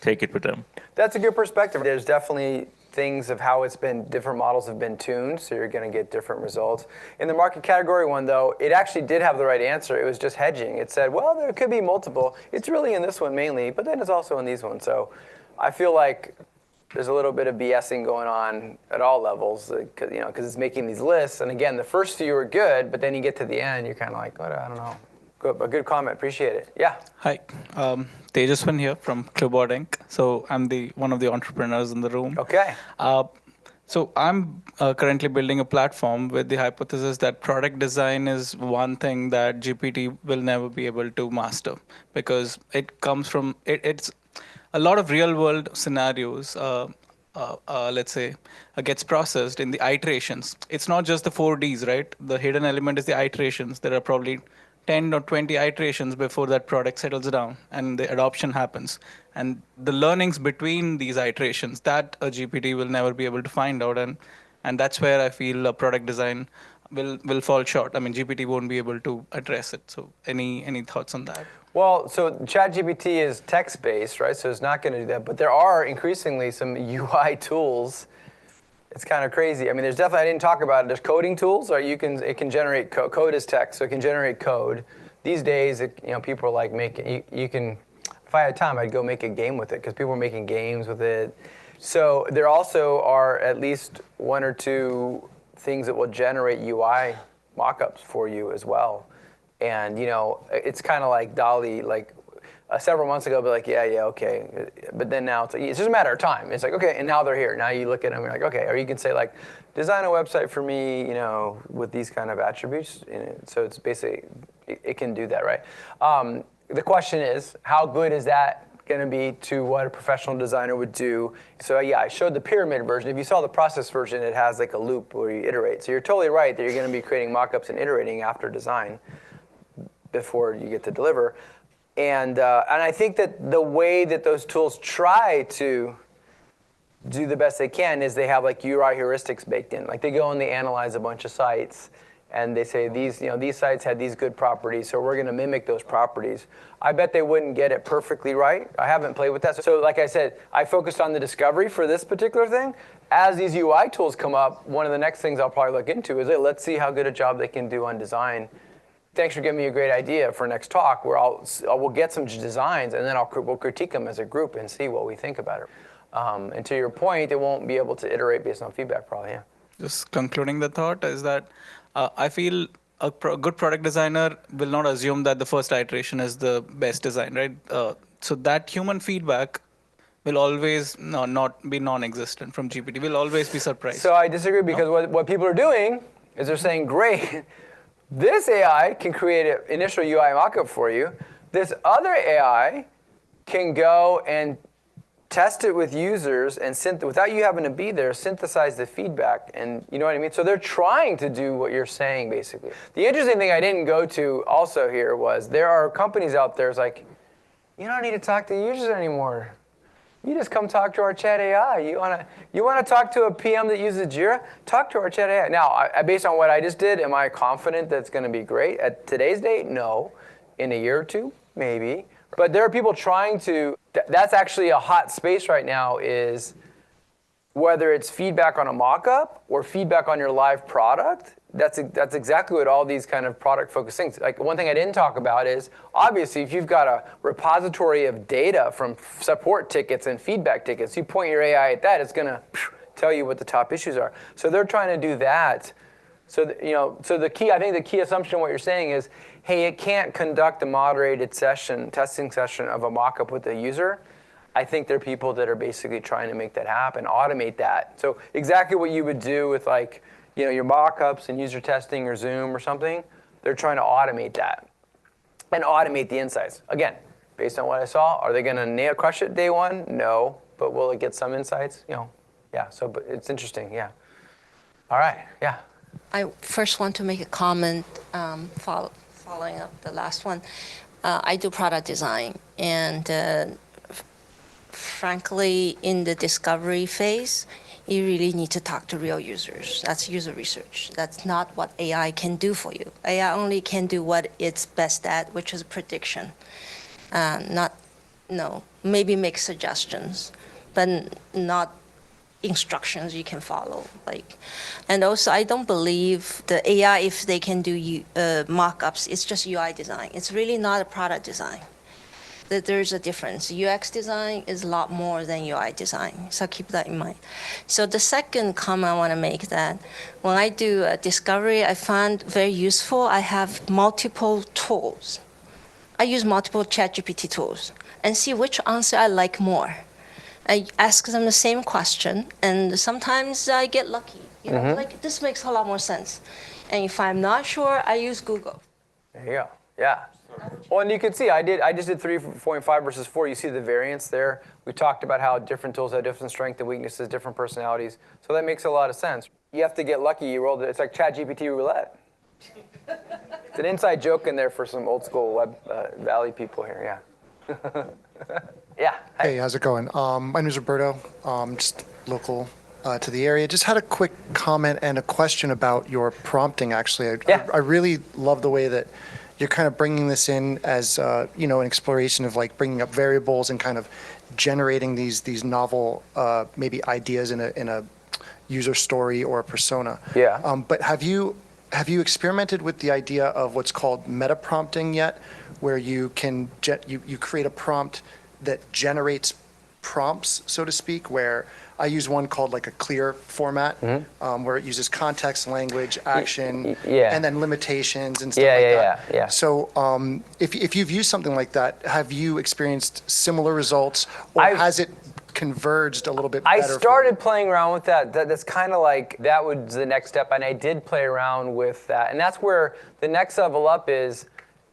[SPEAKER 2] take it with them.
[SPEAKER 1] That's a good perspective. There's definitely things of how it's been, different models have been tuned, so you're going to get different results. In the market category one, though, it actually did have the right answer. It was just hedging. It said, well, there could be multiple. It's really in this one mainly, but then it's also in these ones. So I feel like there's a little bit of BSing going on at all levels, because it's making these lists. And again, the first few are good, but then you get to the end, you're kind of like, what? I don't know. A good comment. Appreciate it. Yeah.
[SPEAKER 3] Hi. Tejaswan here from Clipboard Inc. So I'm one of the entrepreneurs in the room.
[SPEAKER 1] Okay.
[SPEAKER 3] So I'm currently building a platform with the hypothesis that product design is one thing that GPT will never be able to master, because it comes from it's a lot of real world scenarios. Let's say gets processed in the iterations. It's not just the 4Ds, right? The hidden element is the iterations. There are probably 10 or 20 iterations before that product settles down and the adoption happens. And the learnings between these iterations that a GPT will never be able to find out. And that's where I feel product design will fall short. I mean, GPT won't be able to address it. So any thoughts on that?
[SPEAKER 1] Well, so ChatGPT is text-based, right? So it's not going to do that. But there are increasingly some UI tools. It's kind of crazy. I mean, there's definitely, I didn't talk about it. There's coding tools, right? It can generate code as text, so it can generate code. These days, people are like making, you can, if I had time, I'd go make a game with it, because people are making games with it. So there also are at least one or two things that will generate UI mockups for you as well. And, it's kind of like DALL-E, like several months ago, be like, yeah, okay. But then now it's just a matter of time. It's like, okay, and now they're here. Now you look at them, you're like, okay. Or you can say like, design a website for me, with these kind of attributes in it. So it's basically, it can do that, right? The question is, how good is that going to be to what a professional designer would do? So yeah, I showed the pyramid version. If you saw the process version, it has like a loop where you iterate. So you're totally right that you're going to be creating mockups and iterating after design before you get to deliver. And I think that the way that those tools try to do the best they can is they have like UI heuristics baked in. Like they go and they analyze a bunch of sites, and they say these sites had these good properties, so we're going to mimic those properties. I bet they wouldn't get it perfectly right. I haven't played with that. So like I said, I focused on the discovery for this particular thing. As these UI tools come up, one of the next things I'll probably look into is, hey, let's see how good a job they can do on design. Thanks for giving me a great idea for next talk, where we'll get some designs, and then we'll critique them as a group and see what we think about it. And to your point, it won't be able to iterate based on feedback, probably. Yeah.
[SPEAKER 3] Just concluding the thought is that I feel a good product designer will not assume that the first iteration is the best design, right? So that human feedback will always not be non-existent from GPT. We'll always be surprised.
[SPEAKER 1] So I disagree, because what people are doing is they're saying, great, this AI can create an initial UI mockup for you. This other AI can go and test it with users and without you having to be there, synthesize the feedback, and you know what I mean? So they're trying to do what you're saying, basically. The interesting thing I didn't go to also here was there are companies out there, it's like, you don't need to talk to users anymore. You just come talk to our chat AI. You want to talk to a PM that uses Jira? Talk to our chat AI. Now, based on what I just did, am I confident that's going to be great? At today's date, no. In a year or two, maybe. But there are people trying to, that's actually a hot space right now, is whether it's feedback on a mock-up or feedback on your live product. That's exactly what all these kind of product-focused things. Like one thing I didn't talk about is, obviously, if you've got a repository of data from support tickets and feedback tickets, you point your AI at that, it's going to tell you what the top issues are. So they're trying to do that. So the key, I think the key assumption of what you're saying is, hey, it can't conduct a moderated testing session of a mock-up with the user. I think there are people that are basically trying to make that happen, automate that. So exactly what you would do with like, your mock-ups and user testing or Zoom or something, they're trying to automate that and automate the insights. Again, based on what I saw, are they going to crush it day one? No, but will it get some insights? Yeah. So, but it's interesting. Yeah. All right. Yeah.
[SPEAKER 4] I first want to make a comment following up the last one. I do product design, and frankly, in the discovery phase, you really need to talk to real users. That's user research. That's not what AI can do for you. AI only can do what it's best at, which is prediction. Maybe make suggestions, but not instructions you can follow. And also, I don't believe the AI, if they can do mock-ups, it's just UI design. It's really not a product design. There's a difference. UX design is a lot more than UI design, so keep that in mind. So the second comment I want to make that when I do a discovery, I find very useful. I have multiple tools. I use multiple ChatGPT tools and see which answer I like more. I ask them the same question, and sometimes I get lucky. This makes a lot more sense. And if I'm not sure, I use Google.
[SPEAKER 1] There you go. Yeah. Well, and you can see I just did 3.5 versus 4. You see the variance there. We talked about how different tools have different strengths and weaknesses, different personalities. So that makes a lot of sense. You have to get lucky. You rolled it. It's like ChatGPT roulette. It's an inside joke in there for some old school Web Valley people here. Yeah. Yeah.
[SPEAKER 5] Hey, how's it going? My name is Roberto. Just local to the area. Just had a quick comment and a question about your prompting. Actually, I really love the way that you're kind of bringing this in as an exploration of like bringing up variables and kind of generating these novel maybe ideas in a user story or a persona.
[SPEAKER 1] Yeah.
[SPEAKER 5] But have you experimented with the idea of what's called meta prompting yet, where you can you create a prompt that generates prompts, so to speak, where I use one called like a clear format, where it uses context, language, action, and then limitations and stuff like that.
[SPEAKER 1] Yeah.
[SPEAKER 5] So if you've used something like that, have you experienced similar results, or has it converged a little bit better?
[SPEAKER 1] I started playing around with that. That's kind of like, that was the next step, and I did play around with that. And that's where the next level up is,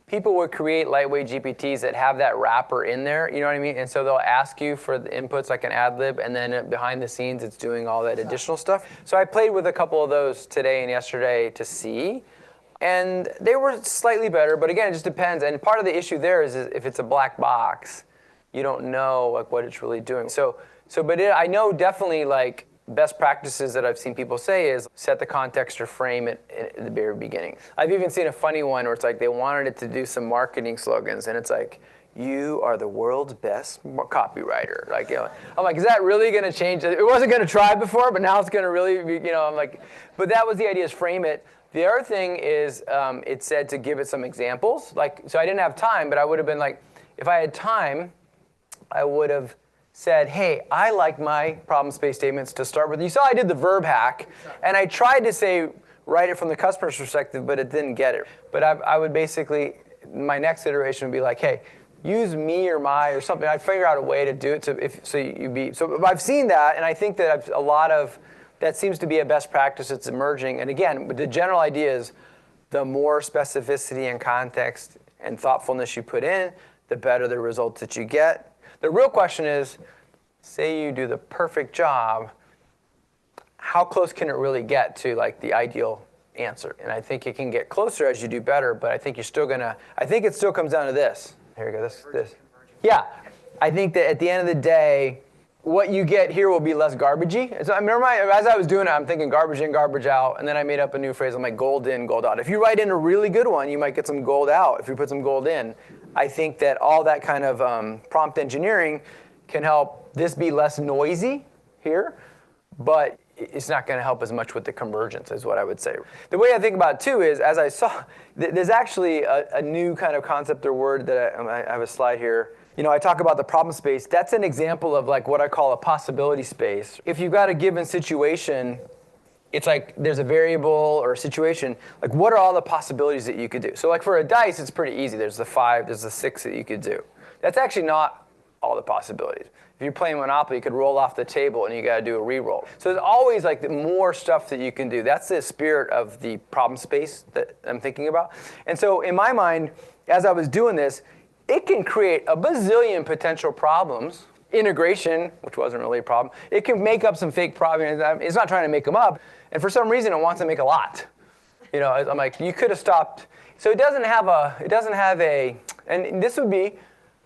[SPEAKER 1] people would create lightweight GPTs that have that wrapper in there, you know what I mean? And so they'll ask you for the inputs like an ad lib, and then behind the scenes it's doing all that additional stuff. So I played with a couple of those today and yesterday to see, and they were slightly better, but again, it just depends. And part of the issue there is if it's a black box, you don't know like what it's really doing. I know definitely like best practices that I've seen people say is set the context or frame it at the very beginning. I've even seen a funny one where it's like they wanted it to do some marketing slogans, and it's like, you are the world's best copywriter. Like, I'm like, is that really going to change? It wasn't going to try before, but now it's going to really be, I'm like, but that was the idea, is frame it. The other thing is it said to give it some examples. So I didn't have time, but I would have been like, if I had time, I would have said, hey, I like my problem space statements to start with. You saw I did the verb hack, and I tried to say, write it from the customer's perspective, but it didn't get it. But I would basically, my next iteration would be like, hey, use me or my or something. I'd figure out a way to do it so I've seen that, and I think that a lot of that seems to be a best practice that's emerging. And again, the general idea is the more specificity and context and thoughtfulness you put in, the better the results that you get. The real question is, say you do the perfect job, how close can it really get to like the ideal answer? And I think it can get closer as you do better, but I think it still comes down to this. Here we go, this. Yeah, I think that at the end of the day, what you get here will be less garbagey. So I remember as I was doing it, I'm thinking garbage in, garbage out, and then I made up a new phrase. I'm like, gold in, gold out. If you write in a really good one, you might get some gold out if you put some gold in. I think that all that kind of prompt engineering can help this be less noisy here, but it's not going to help as much with the convergence, is what I would say. The way I think about it, too, is as I saw, there's actually a new kind of concept or word that I have a slide here. I talk about the problem space. That's an example of like what I call a possibility space. If you've got a given situation, it's like there's a variable or a situation, like what are all the possibilities that you could do? So like for a dice, it's pretty easy. There's the 5, there's the 6 that you could do. That's actually not all the possibilities. If you're playing Monopoly, you could roll off the table and you got to do a re-roll. So there's always like more stuff that you can do. That's the spirit of the problem space that I'm thinking about. And so in my mind, as I was doing this, it can create a bazillion potential problems. Integration, which wasn't really a problem, it can make up some fake problems. It's not trying to make them up. And for some reason, it wants to make a lot. I'm like, you could have stopped. So it doesn't have a, and this would be,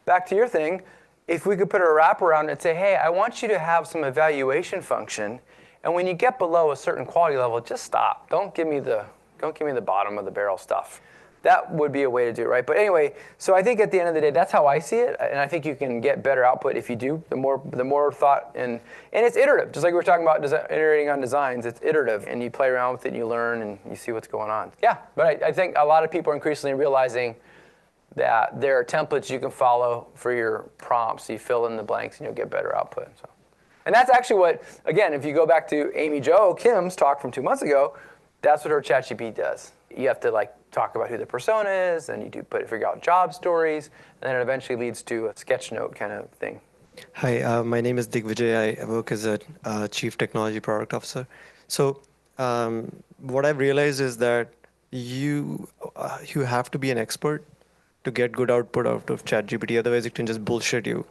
[SPEAKER 1] back to your thing, if we could put a wrap around it and say, hey, I want you to have some evaluation function, and when you get below a certain quality level, just stop. Don't give me the bottom of the barrel stuff. That would be a way to do it, right? But anyway, so I think at the end of the day, that's how I see it, and I think you can get better output if you do. The more thought, and it's iterative. Just like we were talking about iterating on designs, it's iterative, and you play around with it, and you learn, and you see what's going on. Yeah, but I think a lot of people are increasingly realizing that there are templates you can follow for your prompts. You fill in the blanks, and you'll get better output. So. And that's actually what, again, if you go back to Amy Jo Kim's talk from 2 months ago, that's what her ChatGPT does. You have to talk about who the persona is, and you figure out job stories, and then it eventually leads to a sketch note kind of thing.
[SPEAKER 6] Hi, my name is Digvijay. I work as a Chief Technology Product Officer. So what I've realized is that you have to be an expert to get good output out of ChatGPT. Otherwise, it can just bullshit you.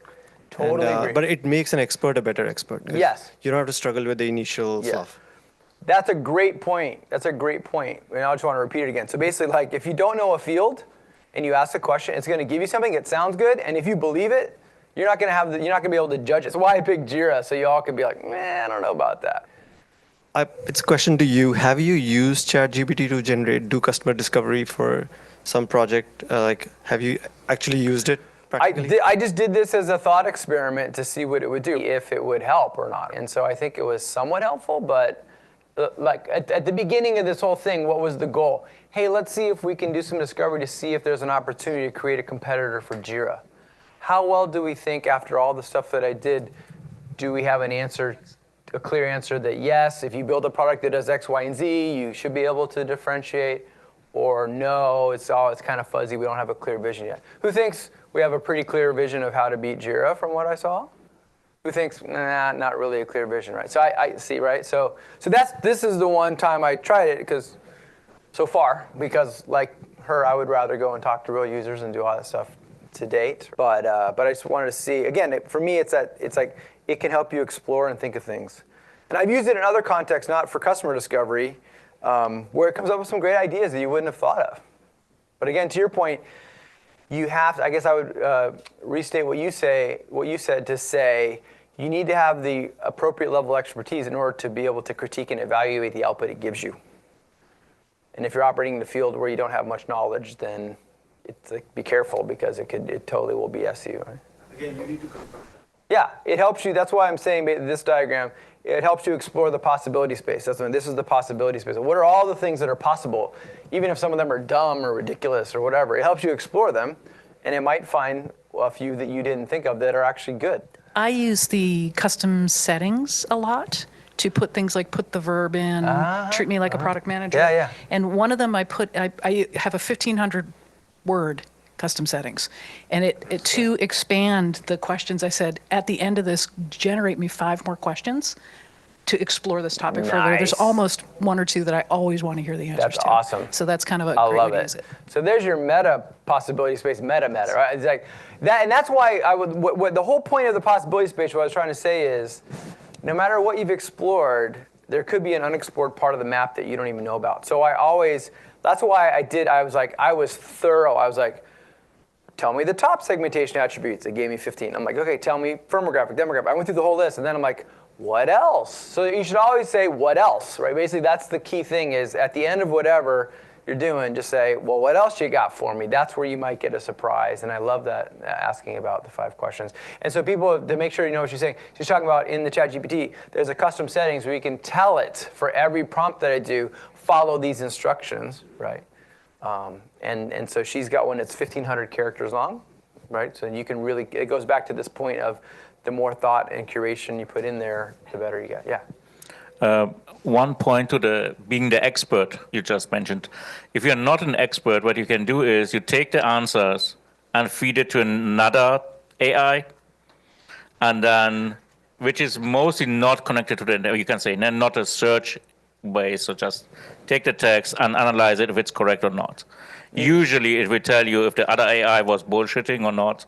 [SPEAKER 1] Totally agree.
[SPEAKER 6] But it makes an expert a better expert.
[SPEAKER 1] Yes.
[SPEAKER 6] You don't have to struggle with the initial stuff.
[SPEAKER 1] That's a great point. And I just want to repeat it again. So basically, if you don't know a field and you ask a question, it's going to give you something that sounds good, and if you believe it, you're not going to be able to judge it. That's why I picked Jira, so you all can be like, I don't know about that.
[SPEAKER 6] It's a question to you. Have you used ChatGPT to do customer discovery for some project? Have you actually used it practically?
[SPEAKER 1] I just did this as a thought experiment to see what it would do, if it would help or not. And so I think it was somewhat helpful, but at the beginning of this whole thing, what was the goal? Hey, let's see if we can do some discovery to see if there's an opportunity to create a competitor for Jira. How well do we think, after all the stuff that I did, do we have a clear answer that yes, if you build a product that does X, Y, and Z, you should be able to differentiate, or no, it's kind of fuzzy, we don't have a clear vision yet. Who thinks we have a pretty clear vision of how to beat Jira from what I saw? Who thinks, not really a clear vision, right? So I see, right? So this is the one time I tried it, because like her, I would rather go and talk to real users and do all that stuff to date. But I just wanted to see, again, for me, it's like it can help you explore and think of things. And I've used it in other contexts, not for customer discovery, where it comes up with some great ideas that you wouldn't have thought of. But again, to your point, you have to, I guess I would restate what you said to say, you need to have the appropriate level of expertise in order to be able to critique and evaluate the output it gives you. And if you're operating in a field where you don't have much knowledge, then it's be careful, because it totally will BS you. Right?
[SPEAKER 6] Again, you need to confirm.
[SPEAKER 1] Yeah, it helps you. That's why I'm saying this diagram. It helps you explore the possibility space. This is the possibility space. What are all the things that are possible, even if some of them are dumb or ridiculous or whatever? It helps you explore them, and it might find a few that you didn't think of that are actually good.
[SPEAKER 7] I use the custom settings a lot to put things like put the verb in, treat me like a product manager.
[SPEAKER 1] Yeah.
[SPEAKER 7] And one of them I have a 1,500 word custom settings. And it to expand the questions, I said, at the end of this, generate me 5 more questions to explore this topic further. There's almost 1 or 2 that I always want to hear the answers to.
[SPEAKER 1] That's awesome.
[SPEAKER 7] So that's kind of a
[SPEAKER 1] I
[SPEAKER 7] great
[SPEAKER 1] love
[SPEAKER 7] way to
[SPEAKER 1] it.
[SPEAKER 7] use it.
[SPEAKER 1] So there's your meta possibility space, meta, right? It's like that, and that's why what the whole point of the possibility space, what I was trying to say is, no matter what you've explored, there could be an unexplored part of the map that you don't even know about. So that's why I was thorough. I was like, tell me the top segmentation attributes. It gave me 15. I'm like, okay, tell me firmographic, demographic. I went through the whole list, and then I'm like, what else? So you should always say, what else, right? Basically, that's the key thing, is at the end of whatever you're doing, just say, well, what else you got for me? That's where you might get a surprise. And I love that, asking about the 5 questions. And so people, to make sure you know what she's saying, she's talking about in the ChatGPT, there's a custom settings where you can tell it, for every prompt that I do, follow these instructions, right? And so she's got one that's 1,500 characters long, right? So you can really, it goes back to this point of the more thought and curation you put in there, the better you get. Yeah.
[SPEAKER 2] One point to being the expert you just mentioned. If you're not an expert, what you can do is you take the answers and feed it to another AI, and then, which is mostly not connected to you can say, not a search way, so just take the text and analyze it if it's correct or not. Usually it will tell you if the other AI was bullshitting or not,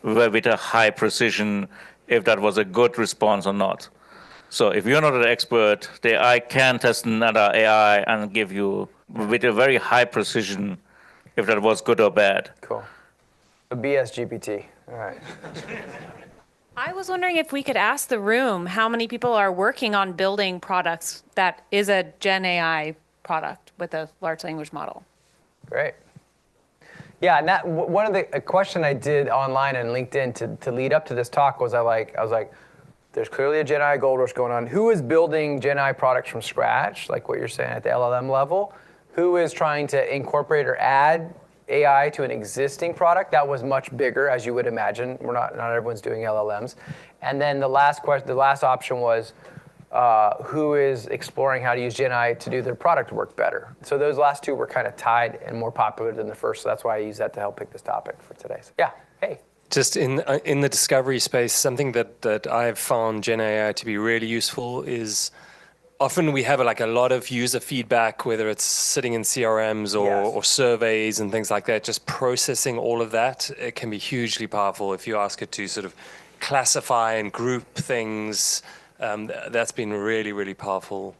[SPEAKER 2] with a high precision, if that was a good response or not. So if you're not an expert, the AI can test another AI and give you, with a very high precision, if that was good or bad.
[SPEAKER 1] Cool. A BS GPT. All right.
[SPEAKER 8] I was wondering if we could ask the room how many people are working on building products that is a GenAI product with a large language model.
[SPEAKER 1] Great. Yeah, and that one of the a question I did online and LinkedIn to lead up to this talk was I was like, there's clearly a GenAI gold rush going on. Who is building GenAI products from scratch, like what you're saying at the LLM level? Who is trying to incorporate or add AI to an existing product? That was much bigger, as you would imagine. Not everyone's doing LLMs. And then the last option was who is exploring how to use GenAI to do their product work better. So those last two were kind of tied and more popular than the first. So that's why I use that to help pick this topic for today. So, yeah, hey.
[SPEAKER 9] Just in the discovery space, something that I've found GenAI to be really useful is often we have a lot of user feedback, whether it's sitting in CRMs or surveys and things like that. Just processing all of that, it can be hugely powerful if you ask it to sort of classify and group things. That's been a really, really powerful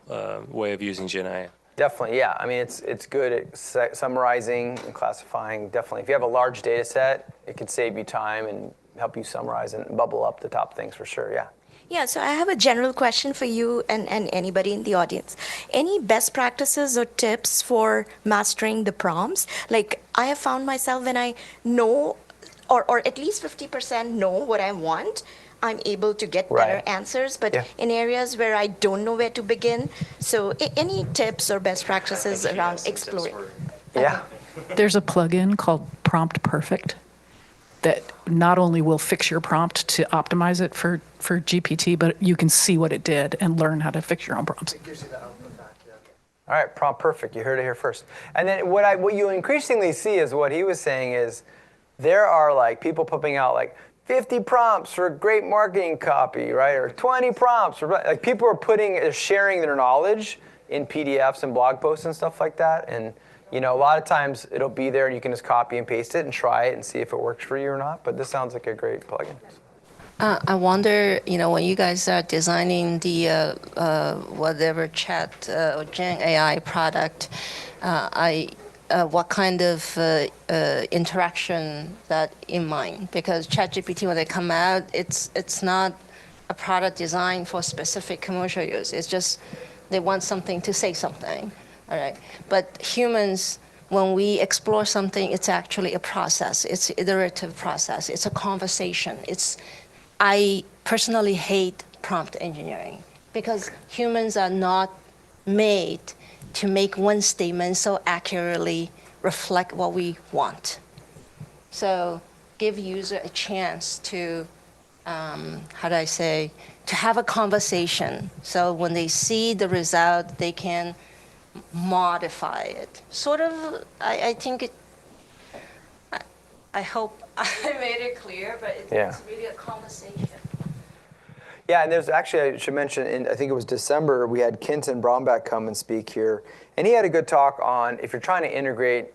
[SPEAKER 9] way of using GenAI.
[SPEAKER 1] Definitely, yeah. I mean, it's good at summarizing and classifying. Definitely, if you have a large data set, it can save you time and help you summarize and bubble up the top things for sure, yeah.
[SPEAKER 10] Yeah, so I have a general question for you and anybody in the audience. Any best practices or tips for mastering the prompts? Like, I have found myself when I know, or at least 50% know what I want, I'm able to get better answers, but in areas where I don't know where to begin, so any tips or best practices around exploring?
[SPEAKER 1] Yeah.
[SPEAKER 7] There's a plugin called Prompt Perfect that not only will fix your prompt to optimize it for GPT, but you can see what it did and learn how to fix your own prompts.
[SPEAKER 5] It gives you the output back, yeah.
[SPEAKER 1] All right, Prompt Perfect. You heard it here first. And then what you increasingly see is what he was saying is there are like people popping out like 50 prompts for great marketing copy, right? Or 20 prompts. Like people are sharing their knowledge in PDFs and blog posts and stuff like that. And a lot of times it'll be there and you can just copy and paste it and try it and see if it works for you or not. But this sounds like a great plugin.
[SPEAKER 4] I wonder, when you guys are designing the whatever chat or Gen AI product, what kind of interaction that in mind? Because ChatGPT, when they come out, it's not a product designed for specific commercial use. It's just they want something to say something. All right. But humans, when we explore something, it's actually a process. It's an iterative process. It's a conversation. I personally hate prompt engineering because humans are not made to make one statement so accurately reflect what we want. So give user a chance to, to have a conversation. So when they see the result, they can modify it. Sort of, I think I hope I made it clear, but it's really a conversation.
[SPEAKER 1] Yeah, and there's actually, I should mention, I think it was December, we had Kenton Bromback come and speak here. And he had a good talk on if you're trying to integrate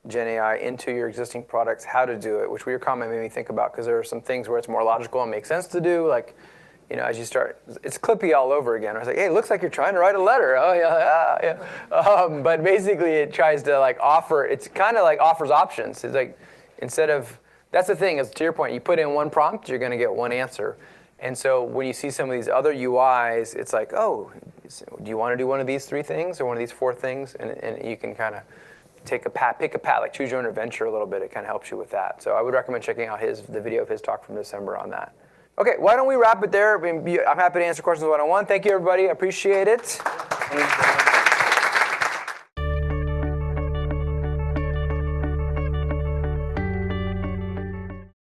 [SPEAKER 1] GenAI into your existing products, how to do it, which your comment made me think about, because there are some things where it's more logical and makes sense to do, like, as you start, it's Clippy all over again. I was like, hey, it looks like you're trying to write a letter. Oh, yeah. But basically it tries to it's kind of like offers options. It's like, instead of, that's the thing, is to your point, you put in one prompt, you're going to get one answer. And so when you see some of these other UIs, it's like, oh, do you want to do one of these 3 things or one of these 4 things? And you can kind of pick a path, like choose your own adventure a little bit. It kind of helps you with that. So I would recommend checking out the video of his talk from December on that. Okay, why don't we wrap it there? I'm happy to answer questions one-on-one. Thank you, everybody. I appreciate it.